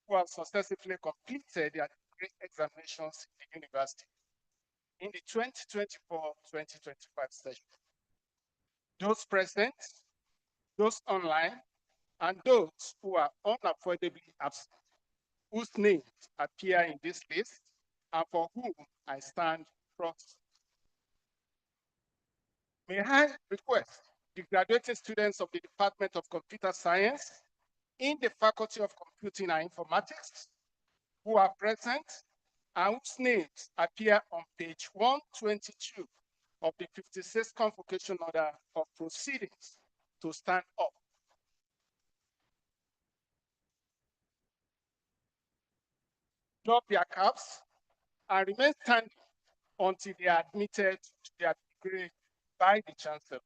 who have successfully completed their degree examinations in the university in the 2024-2025 session. Those present, those online, and those who are unavoidably absent, whose names appear in this list and for whom I stand proxy. May I request the graduating students of the Department of Computer Science in the Faculty of Computing and Informatics who are present and whose names appear on page 122 of the 56th Convocation Order of Proceedings to stand up. Drop their caps and remain standing until they are admitted to their degree by the Chancellor.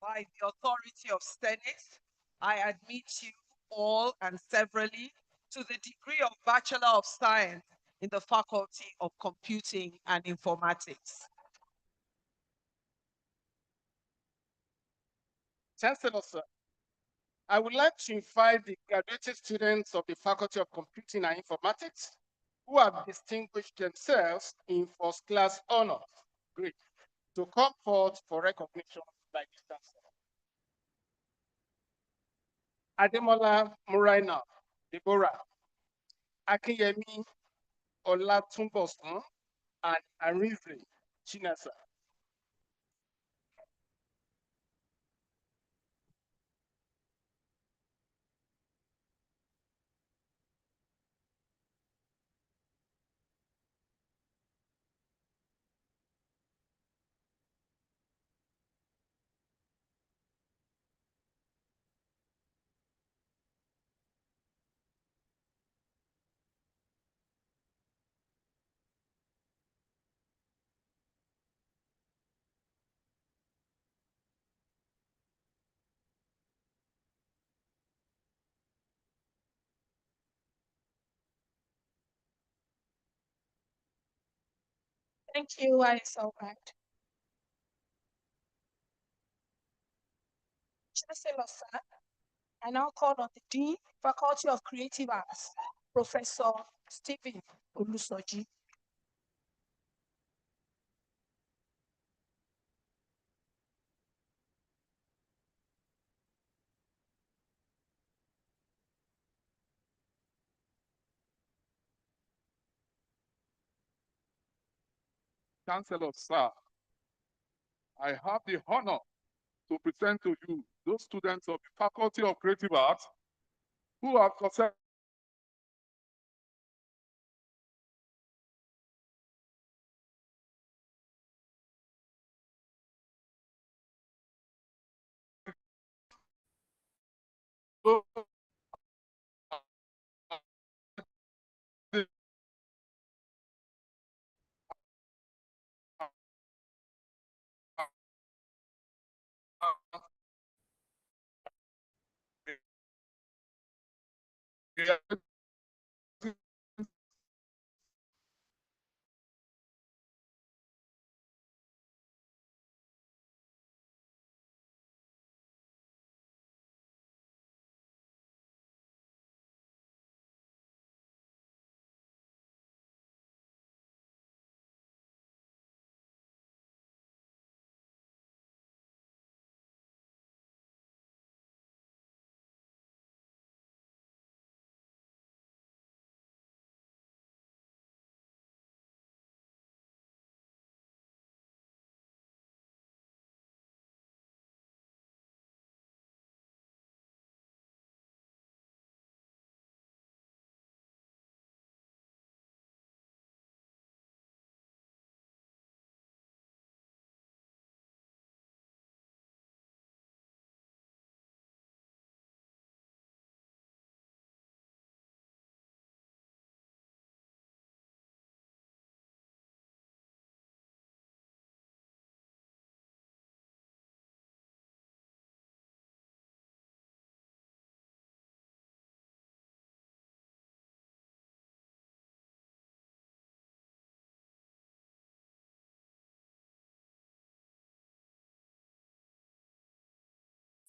By the authority of Senate, I admit you all and severally to the degree of Bachelor of Science in the Faculty of Computing and Informatics. Chancellor, sir, I would like to invite the graduated students of the Faculty of Computing and Informatics who have distinguished themselves in first-class honors degree to come forth for recognition by the Chancellor. Ademola Muraina Deborah, Akinyemi Olatunbosun, and Arinze Chinasa. Thank you, I so much. Chancellor, sir, I now call on the Dean, Faculty of Creative Arts, Professor Stephen Olusoji. Chancellor, sir, I have the honor to present to you those students of the Faculty of Creative Arts who have successfully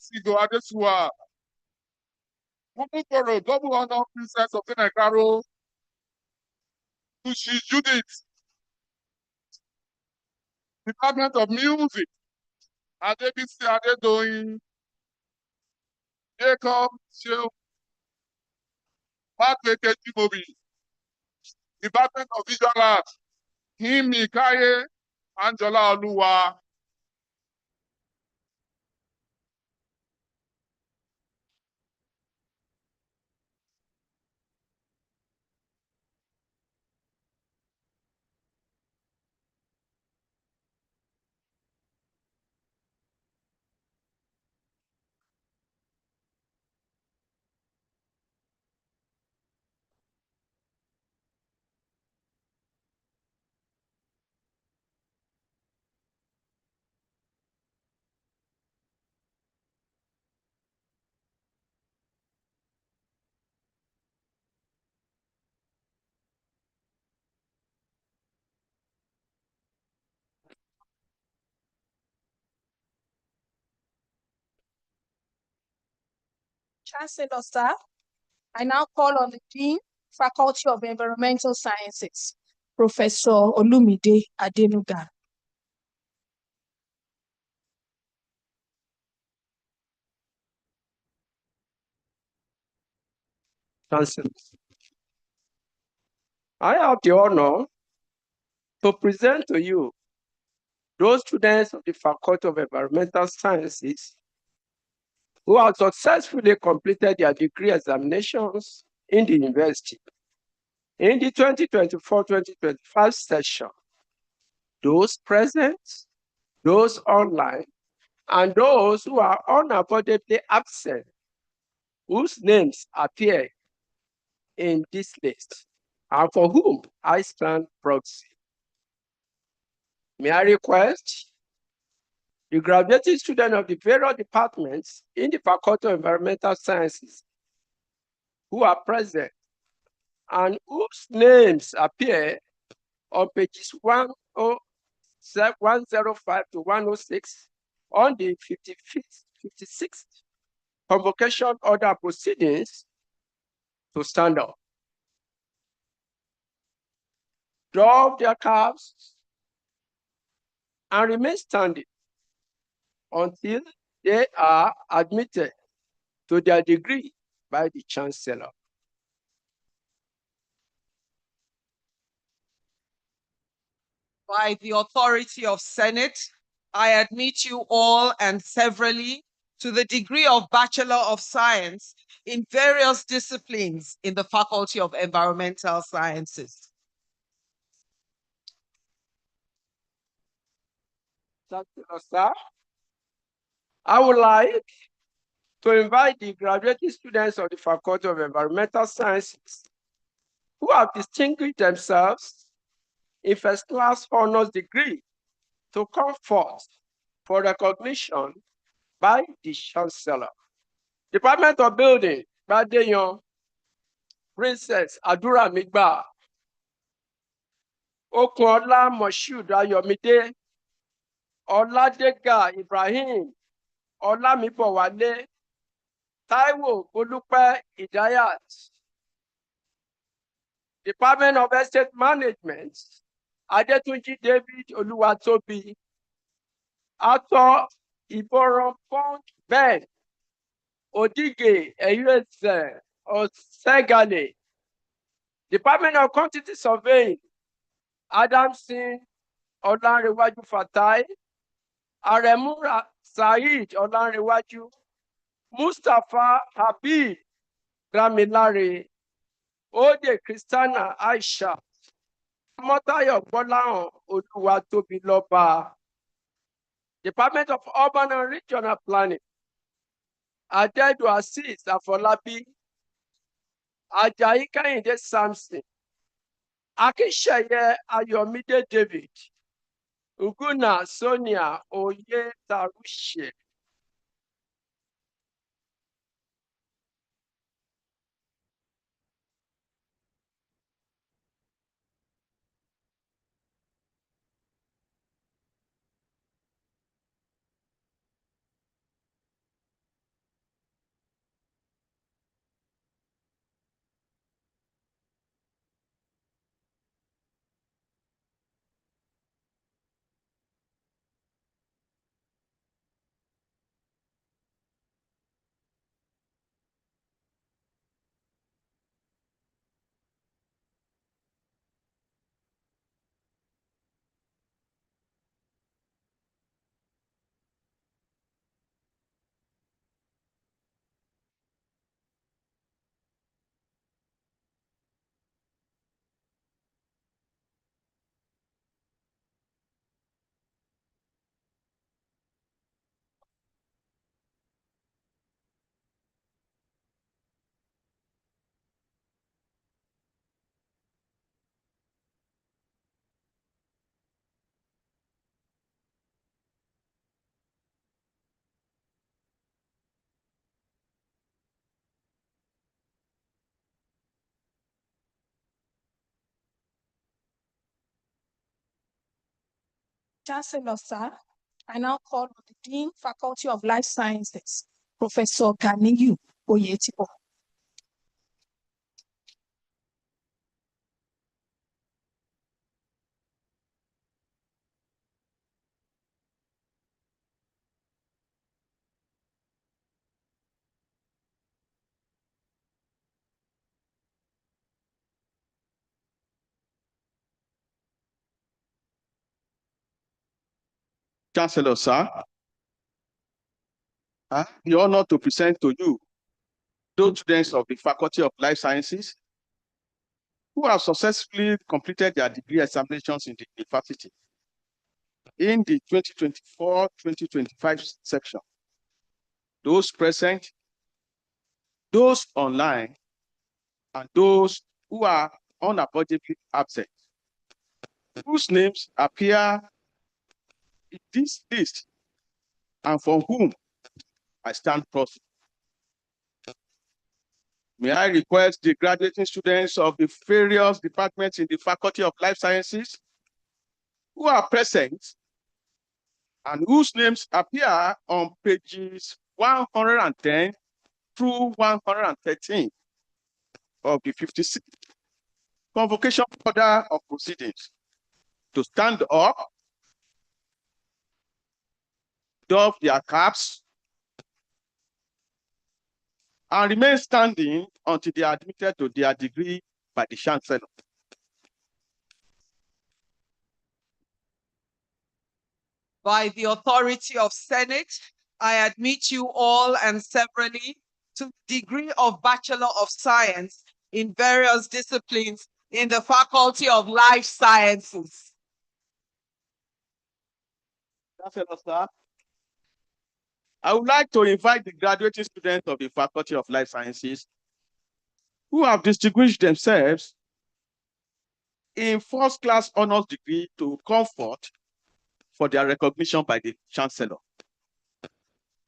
Sigo Adesua, Mukukoro, double honor princess of Senegaro, Tushi Judith, Department of Music, Adebisi Adedoyin, Jacob Shew, Patrick Ejimobi, Department of Visual Arts, Himi Kaye, Angela Oluwa. Chancellor, sir, I now call on the Dean, Faculty of Environmental Sciences, Professor Olumide Adenuga. Chancellor, I have the honor to present to you those students of the Faculty of Environmental Sciences who have successfully completed their degree examinations in the university in the 2024-2025 session. Those present, those online, and those who are unavoidably absent, whose names appear in this list, and for whom I stand proxy. May I request the graduating students of the various departments in the Faculty of Environmental Sciences who are present and whose names appear on pages 1 105 to 106 on the 56th convocation order proceedings to stand up. Drop their caps and remain standing until they are admitted to their degree by the Chancellor. By the authority of Senate, I admit you all and severally to the degree of Bachelor of Science in various disciplines in the Faculty of Environmental Sciences. Chancellor, sir, I would like to invite the graduating students of the Faculty of Environmental Sciences who have distinguished themselves in first-class honors degree to come forth for recognition by the Chancellor. Department of Building, Badeyan, Princess Adura Migba, Okunola Moshood Ayomide, Oladega Ibrahim, Olamibowale, Taiwo Olupe Idayat. Department of Estate Management, Adetunji David Oluwatobi, Ato Iboron Pond Ben, Odige Eyueze Osegale. Department of Quantity Surveying, Adamson Olanrewaju Fatai, Aremura Said Olanrewaju, Mustapha Habib Damilare, Ode Christiana Aisha, Motayo Gbolahan Oluwatobiloba. Department of Urban and Regional Planning, Adedu Azeez Afolabi, Ajayi Kehinde Samson, Akinseye Ayomide David, Uguna Sonia Oye Tarushe. Chancellor, sir, I now call on the Dean, Faculty of Life Sciences, Professor Ganiyu Oyetipo. Chancellor, sir, the honor to present to you those students of the Faculty of Life Sciences who have successfully completed their degree examinations in the university in the 2024-2025 section. Those present, those online, and those who are unavoidably absent, whose names appear in this list and for whom I stand proxy. May I request the graduating students of the various departments in the Faculty of Life Sciences who are present and whose names appear on pages 110 through 113 of the 56th Convocation Order of Proceedings to stand up, doff their caps, and remain standing until they are admitted to their degree by the Chancellor. By the authority of Senate, I admit you all and severally to the degree of Bachelor of Science in various disciplines in the Faculty of Life Sciences. Chancellor, sir, I would like to invite the graduating students of the Faculty of Life Sciences who have distinguished themselves in first-class honors degree to come forth for their recognition by the Chancellor.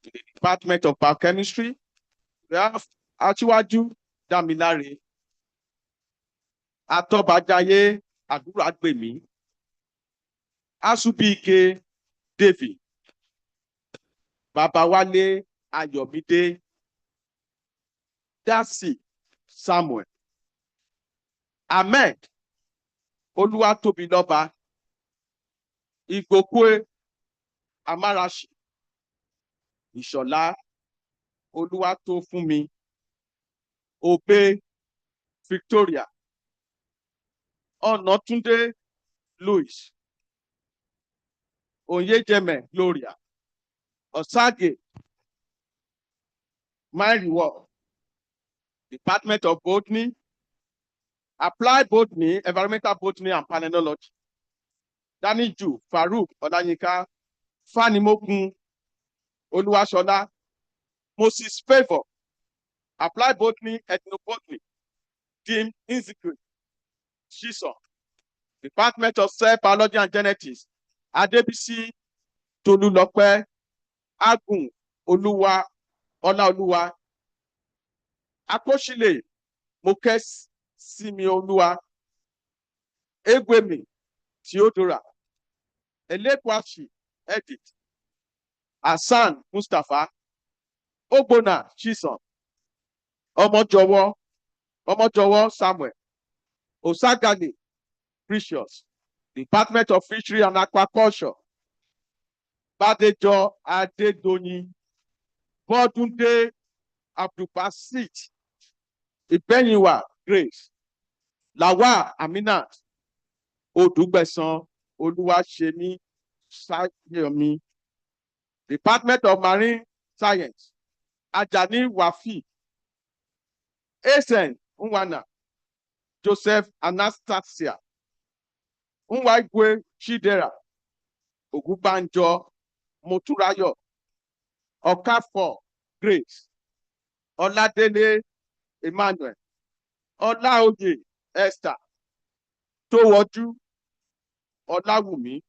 In the Department of Biochemistry, we have Achiwaju Damilare, Atobajaye Aguragbemi, Asubike David, Babawale Ayomide, Dasi Samuel, Ahmed Oluwatobiloba, Igokwe Amarashi, Ishola Oluwatofunmi, Obe Victoria, Onotunde Louis, Oyejeme Gloria, Osage Mairiwo, Department of Botany, Applied Botany, Environmental Botany and Palynology, Daniju Farouk Olayinka, Fanimokun Oluwashola, Moses Favor, Applied Botany, Ethnobotany, Dean Inzikri Shison, Department of Cell Biology and Genetics, Adebisi Tolulope, Agun Oluwa Olaoluwa, Akoshile Mokes Simioluwa, Egwemi Theodora, Elekwashi Edith, Hassan Mustapha, Ogbona Chison, Omojowo Samuel, Osagani Precious, Department of Fishery and Aquaculture, Badejo Adedoni, Bodunde Abdulbasit, Ibenyiwa Grace, Lawa Aminat, Odugbesan Oluwasemi Sayomi, Department of Marine Science, Ajani Wafi, Esen Nwana, Joseph Anastasia, Nwaigwe Chidera, Ogubanjo Moturayo, Okafor Grace, Oladele Emmanuel, Olaoye Esther, Towoju Olawumi,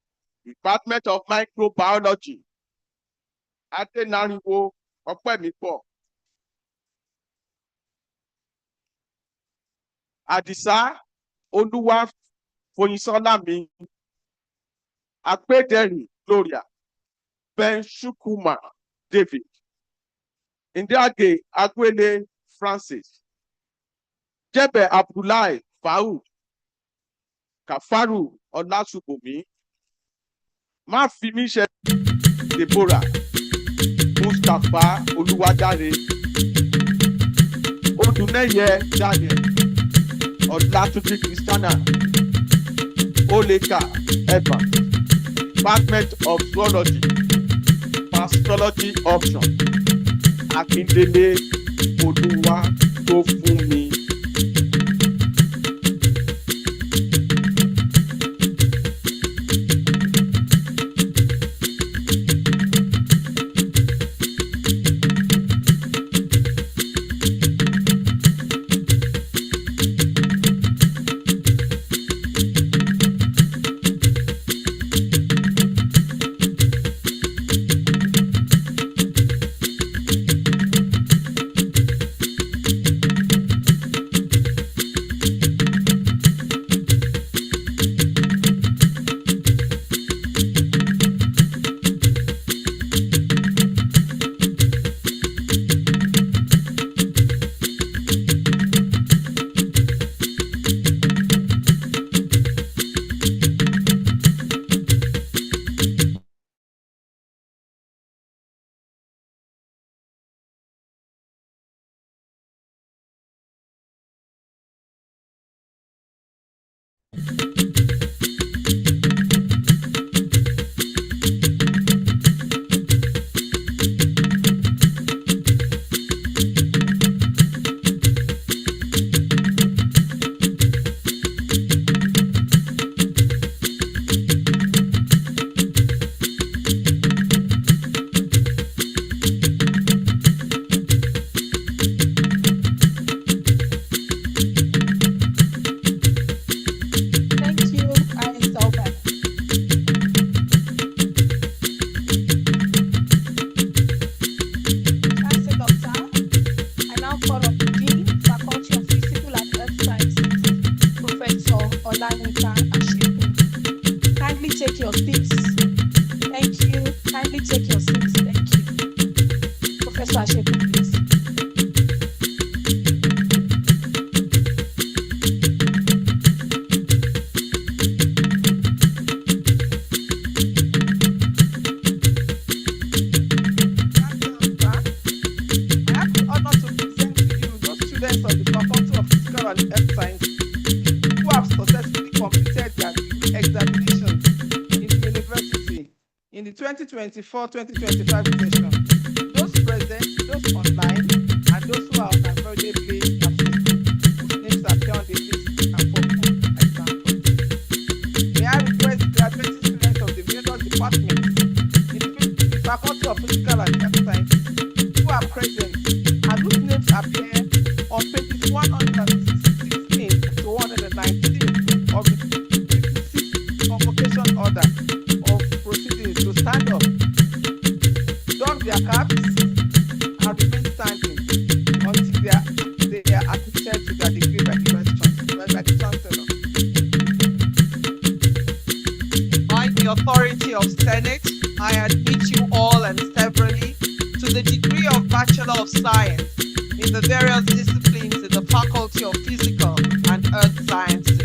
Department of Microbiology, Adenariwo Opemipo, Adisa Oluwa Foyisolami, Apederi Gloria, Ben Shukuma David, Indiage Agwele Francis, Jebe Abdullahi Faoud, Kafaru Olasubomi, Mafimise Deborah, Mustapha Oluwadare, Oduneye Daniel, Olatunji Christiana, Oleka Evans, Department of Zoology, Pastology Option, Akindele Oluwatofunmi. Thank you, ISL Bank. Chancellor, sir, I now call on the Dean, Faculty of Physical and Earth Sciences, Professor Olayinka Asheku. Kindly take your seats. Thank you. Kindly take your seats. Thank you. Professor Asheku, please. I have the honor to present to you those students of the Faculty of Physical and Earth Sciences who have successfully completed their degree examinations in the university in the 2024-2025 session. Those present, those online, and those who are unavoidably absent, whose names appear on the list and for whom I stand for. May I request the graduating students of the various departments in the Faculty of Physical and Earth Sciences who are present and whose names appear on pages 116 to 119 of the 56th convocation order of proceedings to stand up, don their caps, and remain standing until they are admitted to their degree by the Chancellor. By the authority of Senate, I admit you all and severally to the degree of Bachelor of Science in the various disciplines in the Faculty of Physical and Earth Sciences.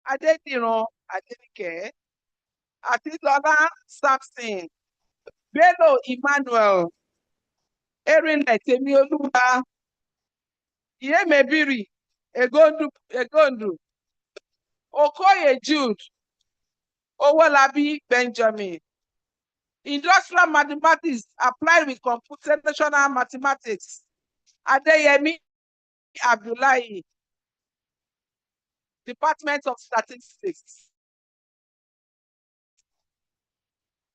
Adediran Adenike, Atilola Samson, Bello Emmanuel, Erinne Temioluwa, Iyemebiri Egondu, Okoye Jude, Owolabi Benjamin. Industrial mathematics applied with computational mathematics, Adeyemi Abdullahi, Department of Statistics.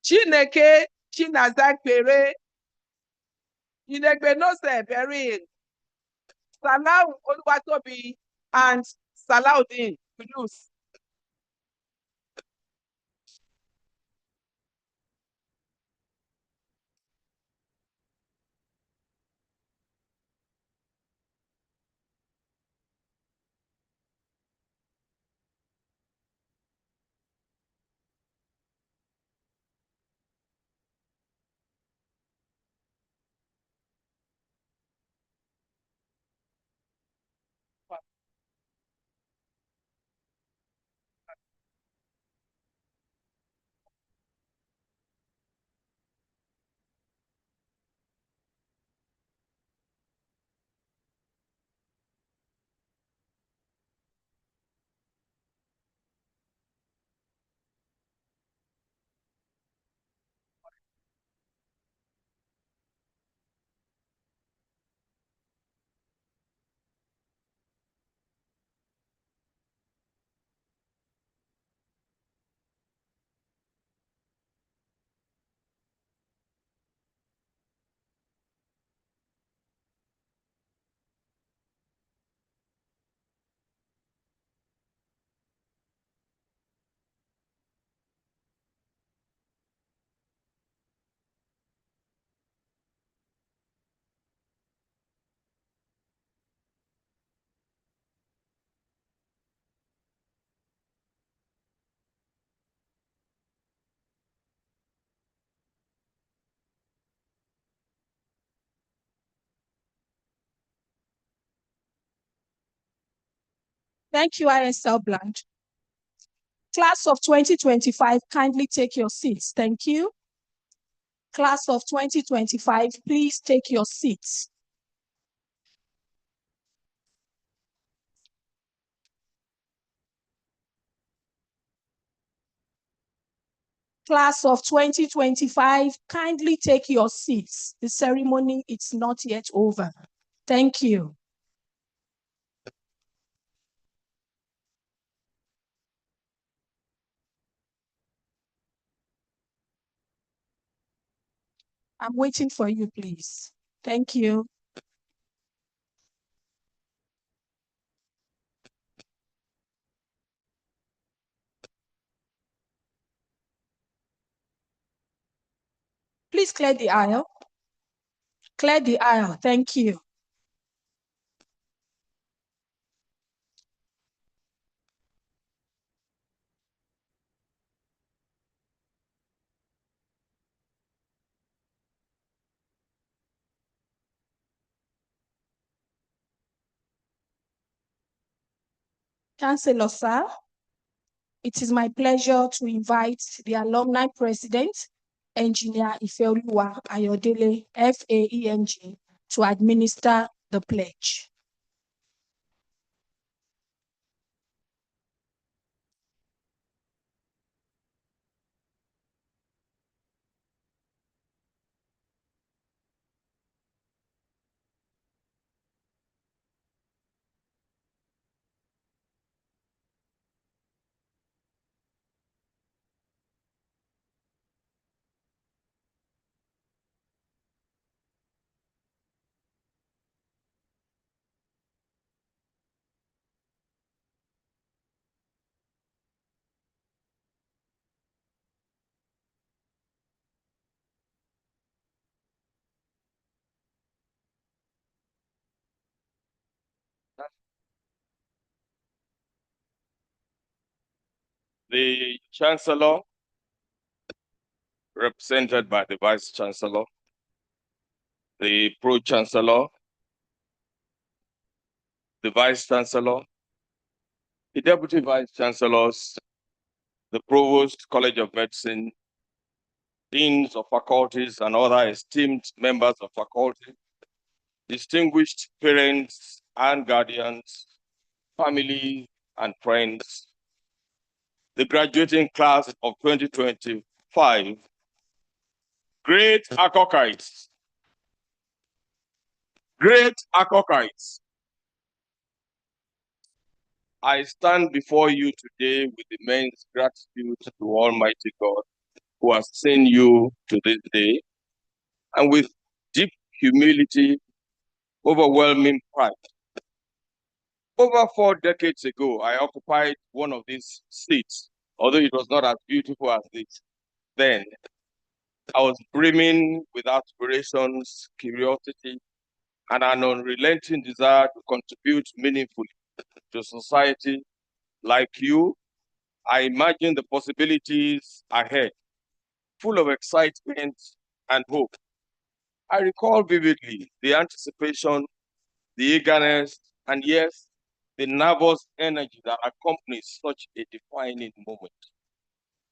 Chineke Chinazakpere, Inegbenose Berin, Salau Oluwatobi, and Salaudin Kudus. Thank you, ISL Bland. Class of 2025, kindly take your seats. Thank you. Class of 2025, please take your seats. Class of 2025, kindly take your seats. The ceremony is not yet over. Thank you. I'm waiting for you, please. Thank you. Please clear the aisle. Clear the aisle. Thank you. Chancellor, sir, it is my pleasure to invite the alumni president, Engineer Ifeoluwa Ayodele, FAENG, to administer the pledge. The Chancellor, represented by the Vice Chancellor, the Pro-Chancellor, the Vice Chancellor, the Deputy Vice Chancellors, the Provost, College of Medicine, Deans of Faculties, and other esteemed members of faculty, distinguished parents and guardians, family and friends, the graduating class of 2025, great Akokites, great Akokites. I stand before you today with immense gratitude to Almighty God who has seen you to this day, and with deep humility, overwhelming pride. Over 4 decades ago, I occupied one of these seats, although it was not as beautiful as this. Then, I was brimming with aspirations, curiosity, and an unrelenting desire to contribute meaningfully to society. Like you, I imagined the possibilities ahead, full of excitement and hope. I recall vividly the anticipation, the eagerness, and yes, the nervous energy that accompanies such a defining moment.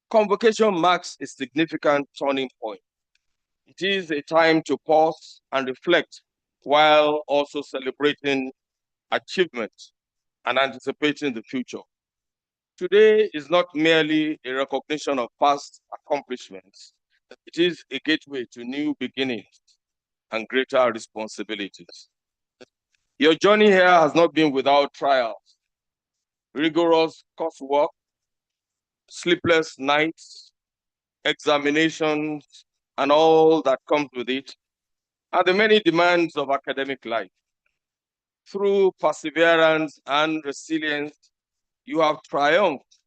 Convocation marks a significant turning point. It is a time to pause and reflect while also celebrating achievement and anticipating the future. Today is not merely a recognition of past accomplishments. It is a gateway to new beginnings and greater responsibilities. Your journey here has not been without trials, rigorous coursework, sleepless nights, examinations, and all that comes with it, and the many demands of academic life. Through perseverance and resilience, you have triumphed,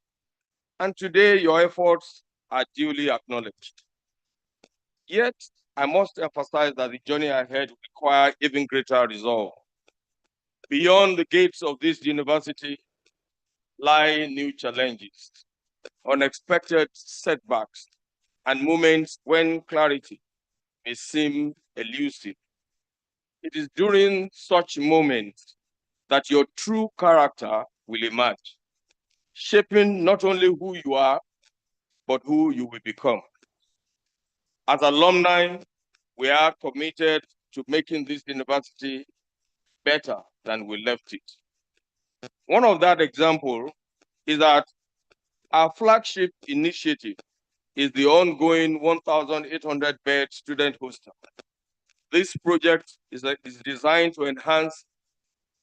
and today your efforts are duly acknowledged. Yet, I must emphasize that the journey ahead will require even greater resolve. Beyond the gates of this university lie new challenges, unexpected setbacks, and moments when clarity may seem elusive. It is during such moments that your true character will emerge, shaping not only who you are, but who you will become. As alumni, we are committed to making this university better than we left it. One of that example is that our flagship initiative is the ongoing 1,800-bed student hostel. This project is designed to enhance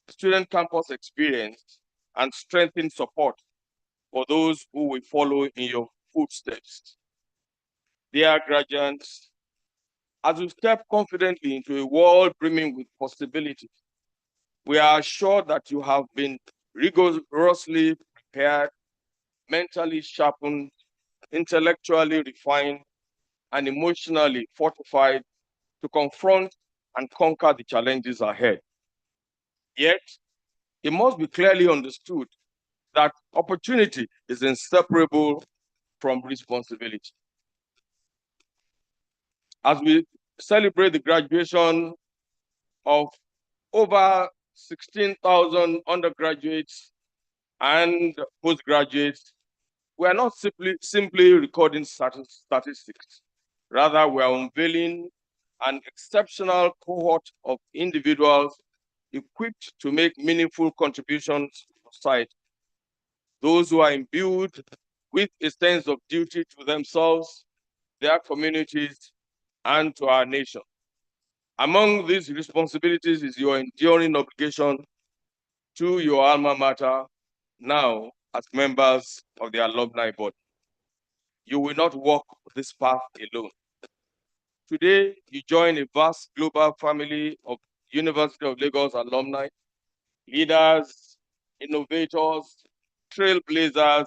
student campus experience and strengthen support for those who will follow in your footsteps. Dear graduates, as we step confidently into a world brimming with possibilities, we are assured that you have been rigorously prepared, mentally sharpened, intellectually refined, and emotionally fortified to confront and conquer the challenges ahead. Yet, it must be clearly understood that opportunity is inseparable from responsibility. As we celebrate the graduation of over 16,000 undergraduates and postgraduates, we are not simply recording statistics. Rather, we are unveiling an exceptional cohort of individuals equipped to make meaningful contributions to society. Those who are imbued with a sense of duty to themselves, their communities, and to our nation. Among these responsibilities is your enduring obligation to your alma mater now as members of the alumni body. You will not walk this path alone. Today, you join a vast global family of University of Lagos alumni, leaders, innovators, trailblazers,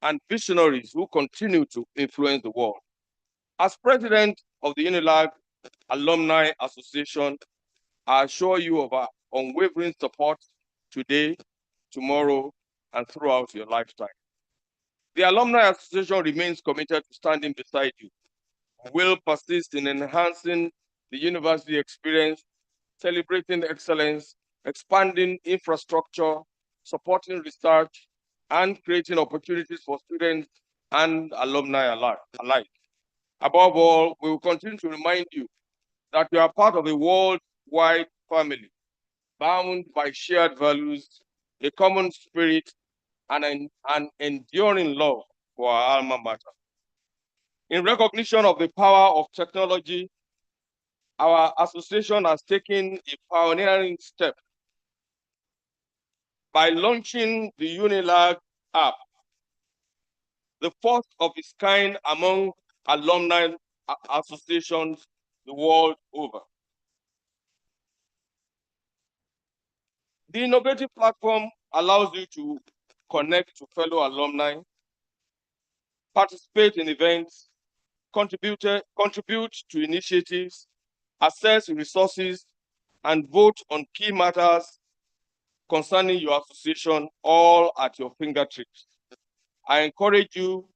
and visionaries who continue to influence the world. As president of the UNILAG Alumni Association, I assure you of our unwavering support today, tomorrow, and throughout your lifetime. The Alumni Association remains committed to standing beside you. We will persist in enhancing the university experience, celebrating excellence, expanding infrastructure, supporting research, and creating opportunities for students and alumni alike. Above all, we will continue to remind you that you are part of a worldwide family, bound by shared values, a common spirit, and an enduring love for our alma mater. In recognition of the power of technology, our association has taken a pioneering step by launching the UNILAG app, the first of its kind among alumni associations the world over. The innovative platform allows you to connect to fellow alumni, participate in events, contribute to initiatives, access resources, and vote on key matters concerning your association, all at your fingertips. I encourage you,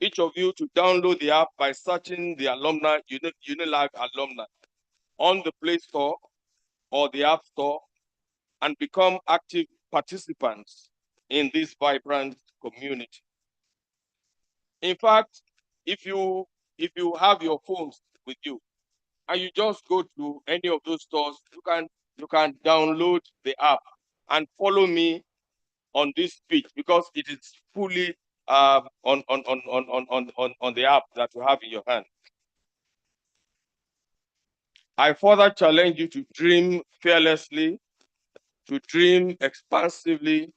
each of you, to download the app by searching the UNILAG alumni on the Play Store or the App Store and become active participants in this vibrant community. In fact, if you have your phones with you and you just go to any of those stores, you can download the app and follow me on this speech because it is fully on the app that you have in your hand. I further challenge you to dream fearlessly, to dream expansively,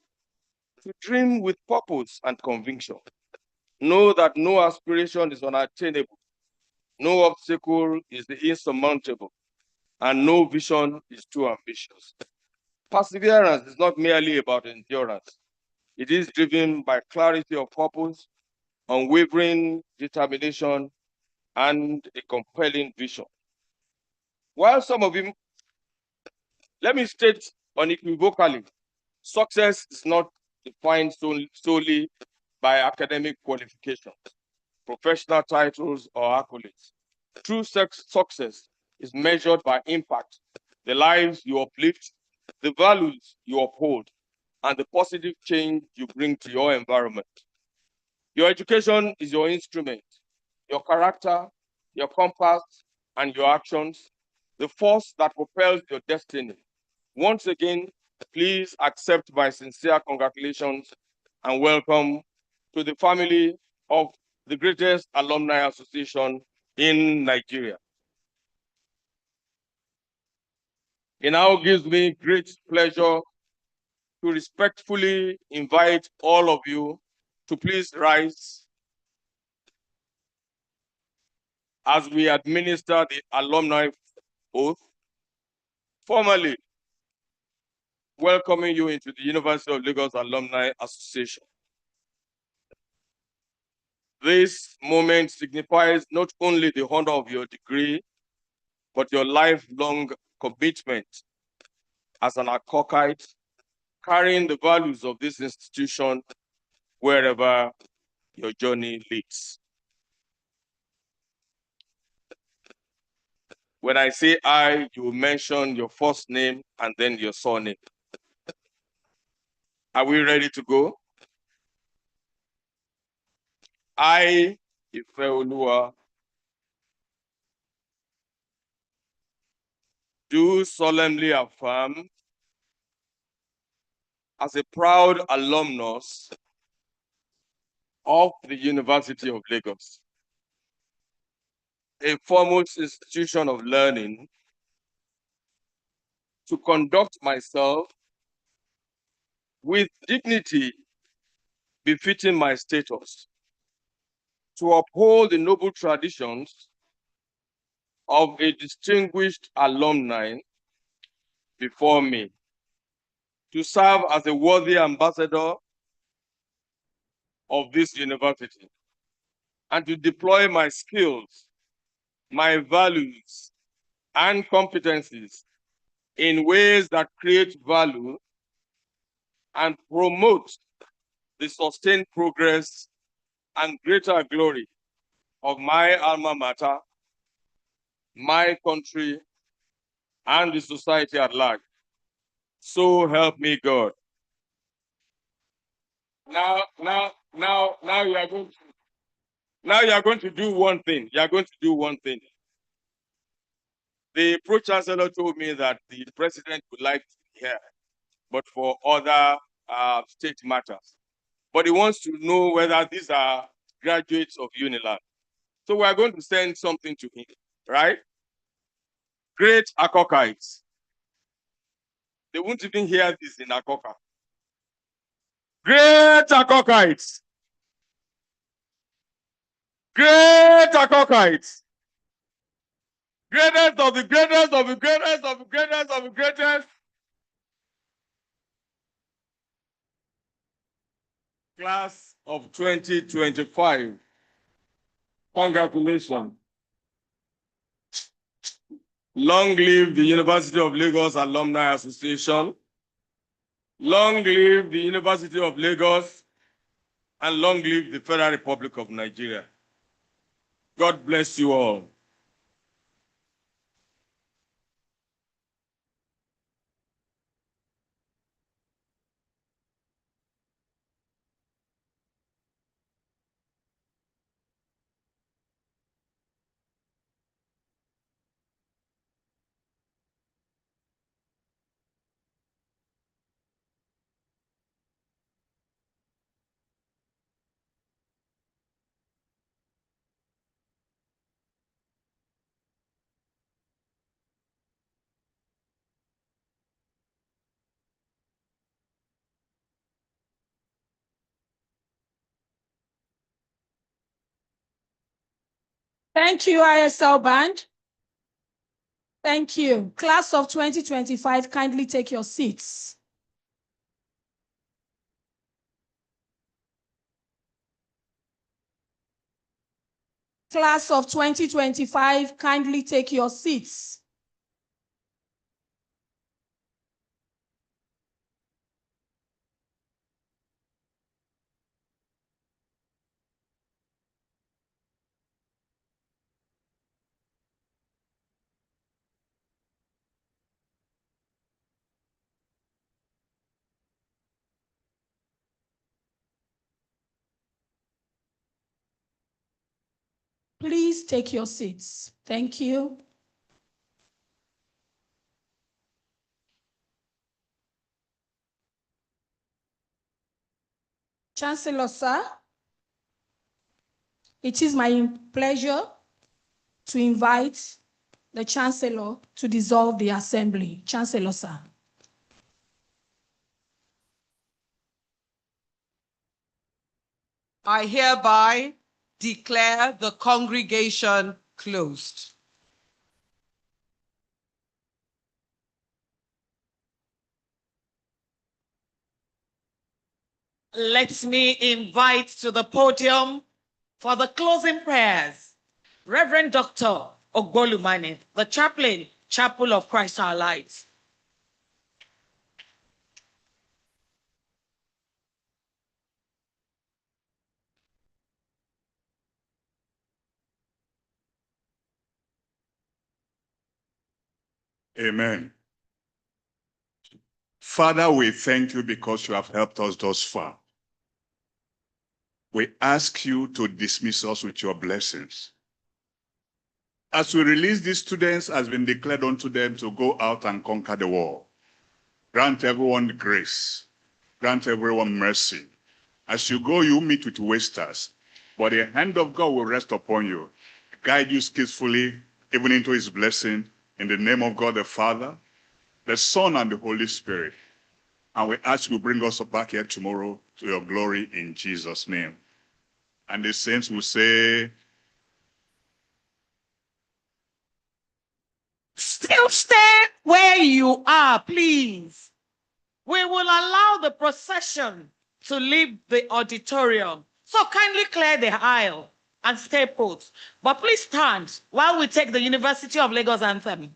to dream with purpose and conviction. Know that no aspiration is unattainable, no obstacle is insurmountable, and no vision is too ambitious. Perseverance is not merely about endurance. It is driven by clarity of purpose, unwavering determination, and a compelling vision. While some of you, let me state unequivocally, success is not defined solely by academic qualifications, professional titles, or accolades. True success is measured by impact, the lives you uplift, the values you uphold, and the positive change you bring to your environment. Your education is your instrument, your character, your compass, and your actions, the force that propels your destiny. Once again, please accept my sincere congratulations and welcome to the family of the greatest alumni association in Nigeria. It now gives me great pleasure to respectfully invite all of you to please rise as we administer the alumni oath, formally welcoming you into the University of Lagos Alumni Association. This moment signifies not only the honor of your degree, but your lifelong commitment as an Akokite, carrying the values of this institution wherever your journey leads. When I say I, you will mention your first name and then your surname. Are we ready to go? I, Ifeoluwa, do solemnly affirm, as a proud alumnus of the University of Lagos, a foremost institution of learning, to conduct myself with dignity befitting my status, to uphold the noble traditions of a distinguished alumni before me, to serve as a worthy ambassador of this university, and to deploy my skills, my values, and competencies in ways that create value and promote the sustained progress and greater glory of my alma mater, my country, and the society at large. So help me God. Now you are going to do one thing. You are going to do one thing. The Pro-Chancellor told me that the president would like to be here, but for other state matters. But he wants to know whether these are graduates of Unilag. So we are going to send something to him, right? Great Akokites. They won't even hear this in Akoka. Great Akokites. Great Akokites. Greatest of the greatest of the greatest of the greatest of the greatest. Class of 2025. Congratulations. Long live the University of Lagos Alumni Association. Long live the University of Lagos, and long live the Federal Republic of Nigeria. God bless you all. Thank you, ISL Band. Thank you. Class of 2025, kindly take your seats. Class of 2025, kindly take your seats. Please take your seats. Thank you. Chancellor, sir, it is my pleasure to invite the Chancellor to dissolve the Assembly. Chancellor, sir. I hereby declare the congregation closed. Let me invite to the podium for the closing prayers, Reverend Dr. Ogbolumane, the chaplain, Chapel of Christ Our Light. Amen. Father, we thank you because you have helped us thus far. We ask you to dismiss us with your blessings. As we release these students, has been declared unto them to go out and conquer the world. Grant everyone grace. Grant everyone mercy. As you go, you meet with wasters, but the hand of God will rest upon you, guide you skillfully, even into his blessing, in the name of God the Father, the Son, and the Holy Spirit. And we ask you to bring us back here tomorrow to your glory in Jesus' name. And the saints will say, Still stay where you are, please. We will allow the procession to leave the auditorium. So kindly clear the aisle and stay put. But please stand while we take the University of Lagos anthem.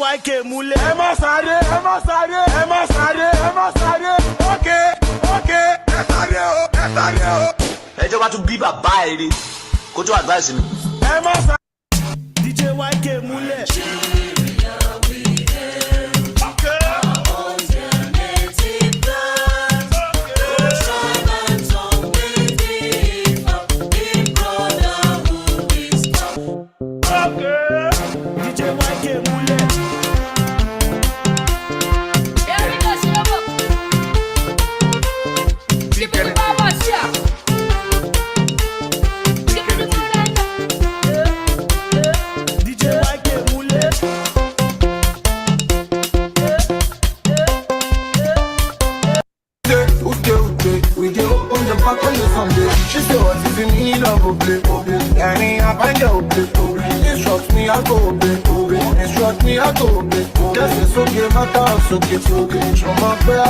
YK múlẹ̀. Ẹ má sáré, ẹ má sáré, ẹ má sáré, ẹ má sáré. Okay, ẹ sáré o, ẹ sáré o. Ẹjọ́ bá tún bí bàbá ẹ̀ rí kó tó advice mi. Ẹ má sáré. DJ YK múlẹ̀. She say what if you need a go play, yani I find your play. Instruct me, I go obey. Instruct me, I go obey. Just it's okay, matter, it's okay. Show my prayer.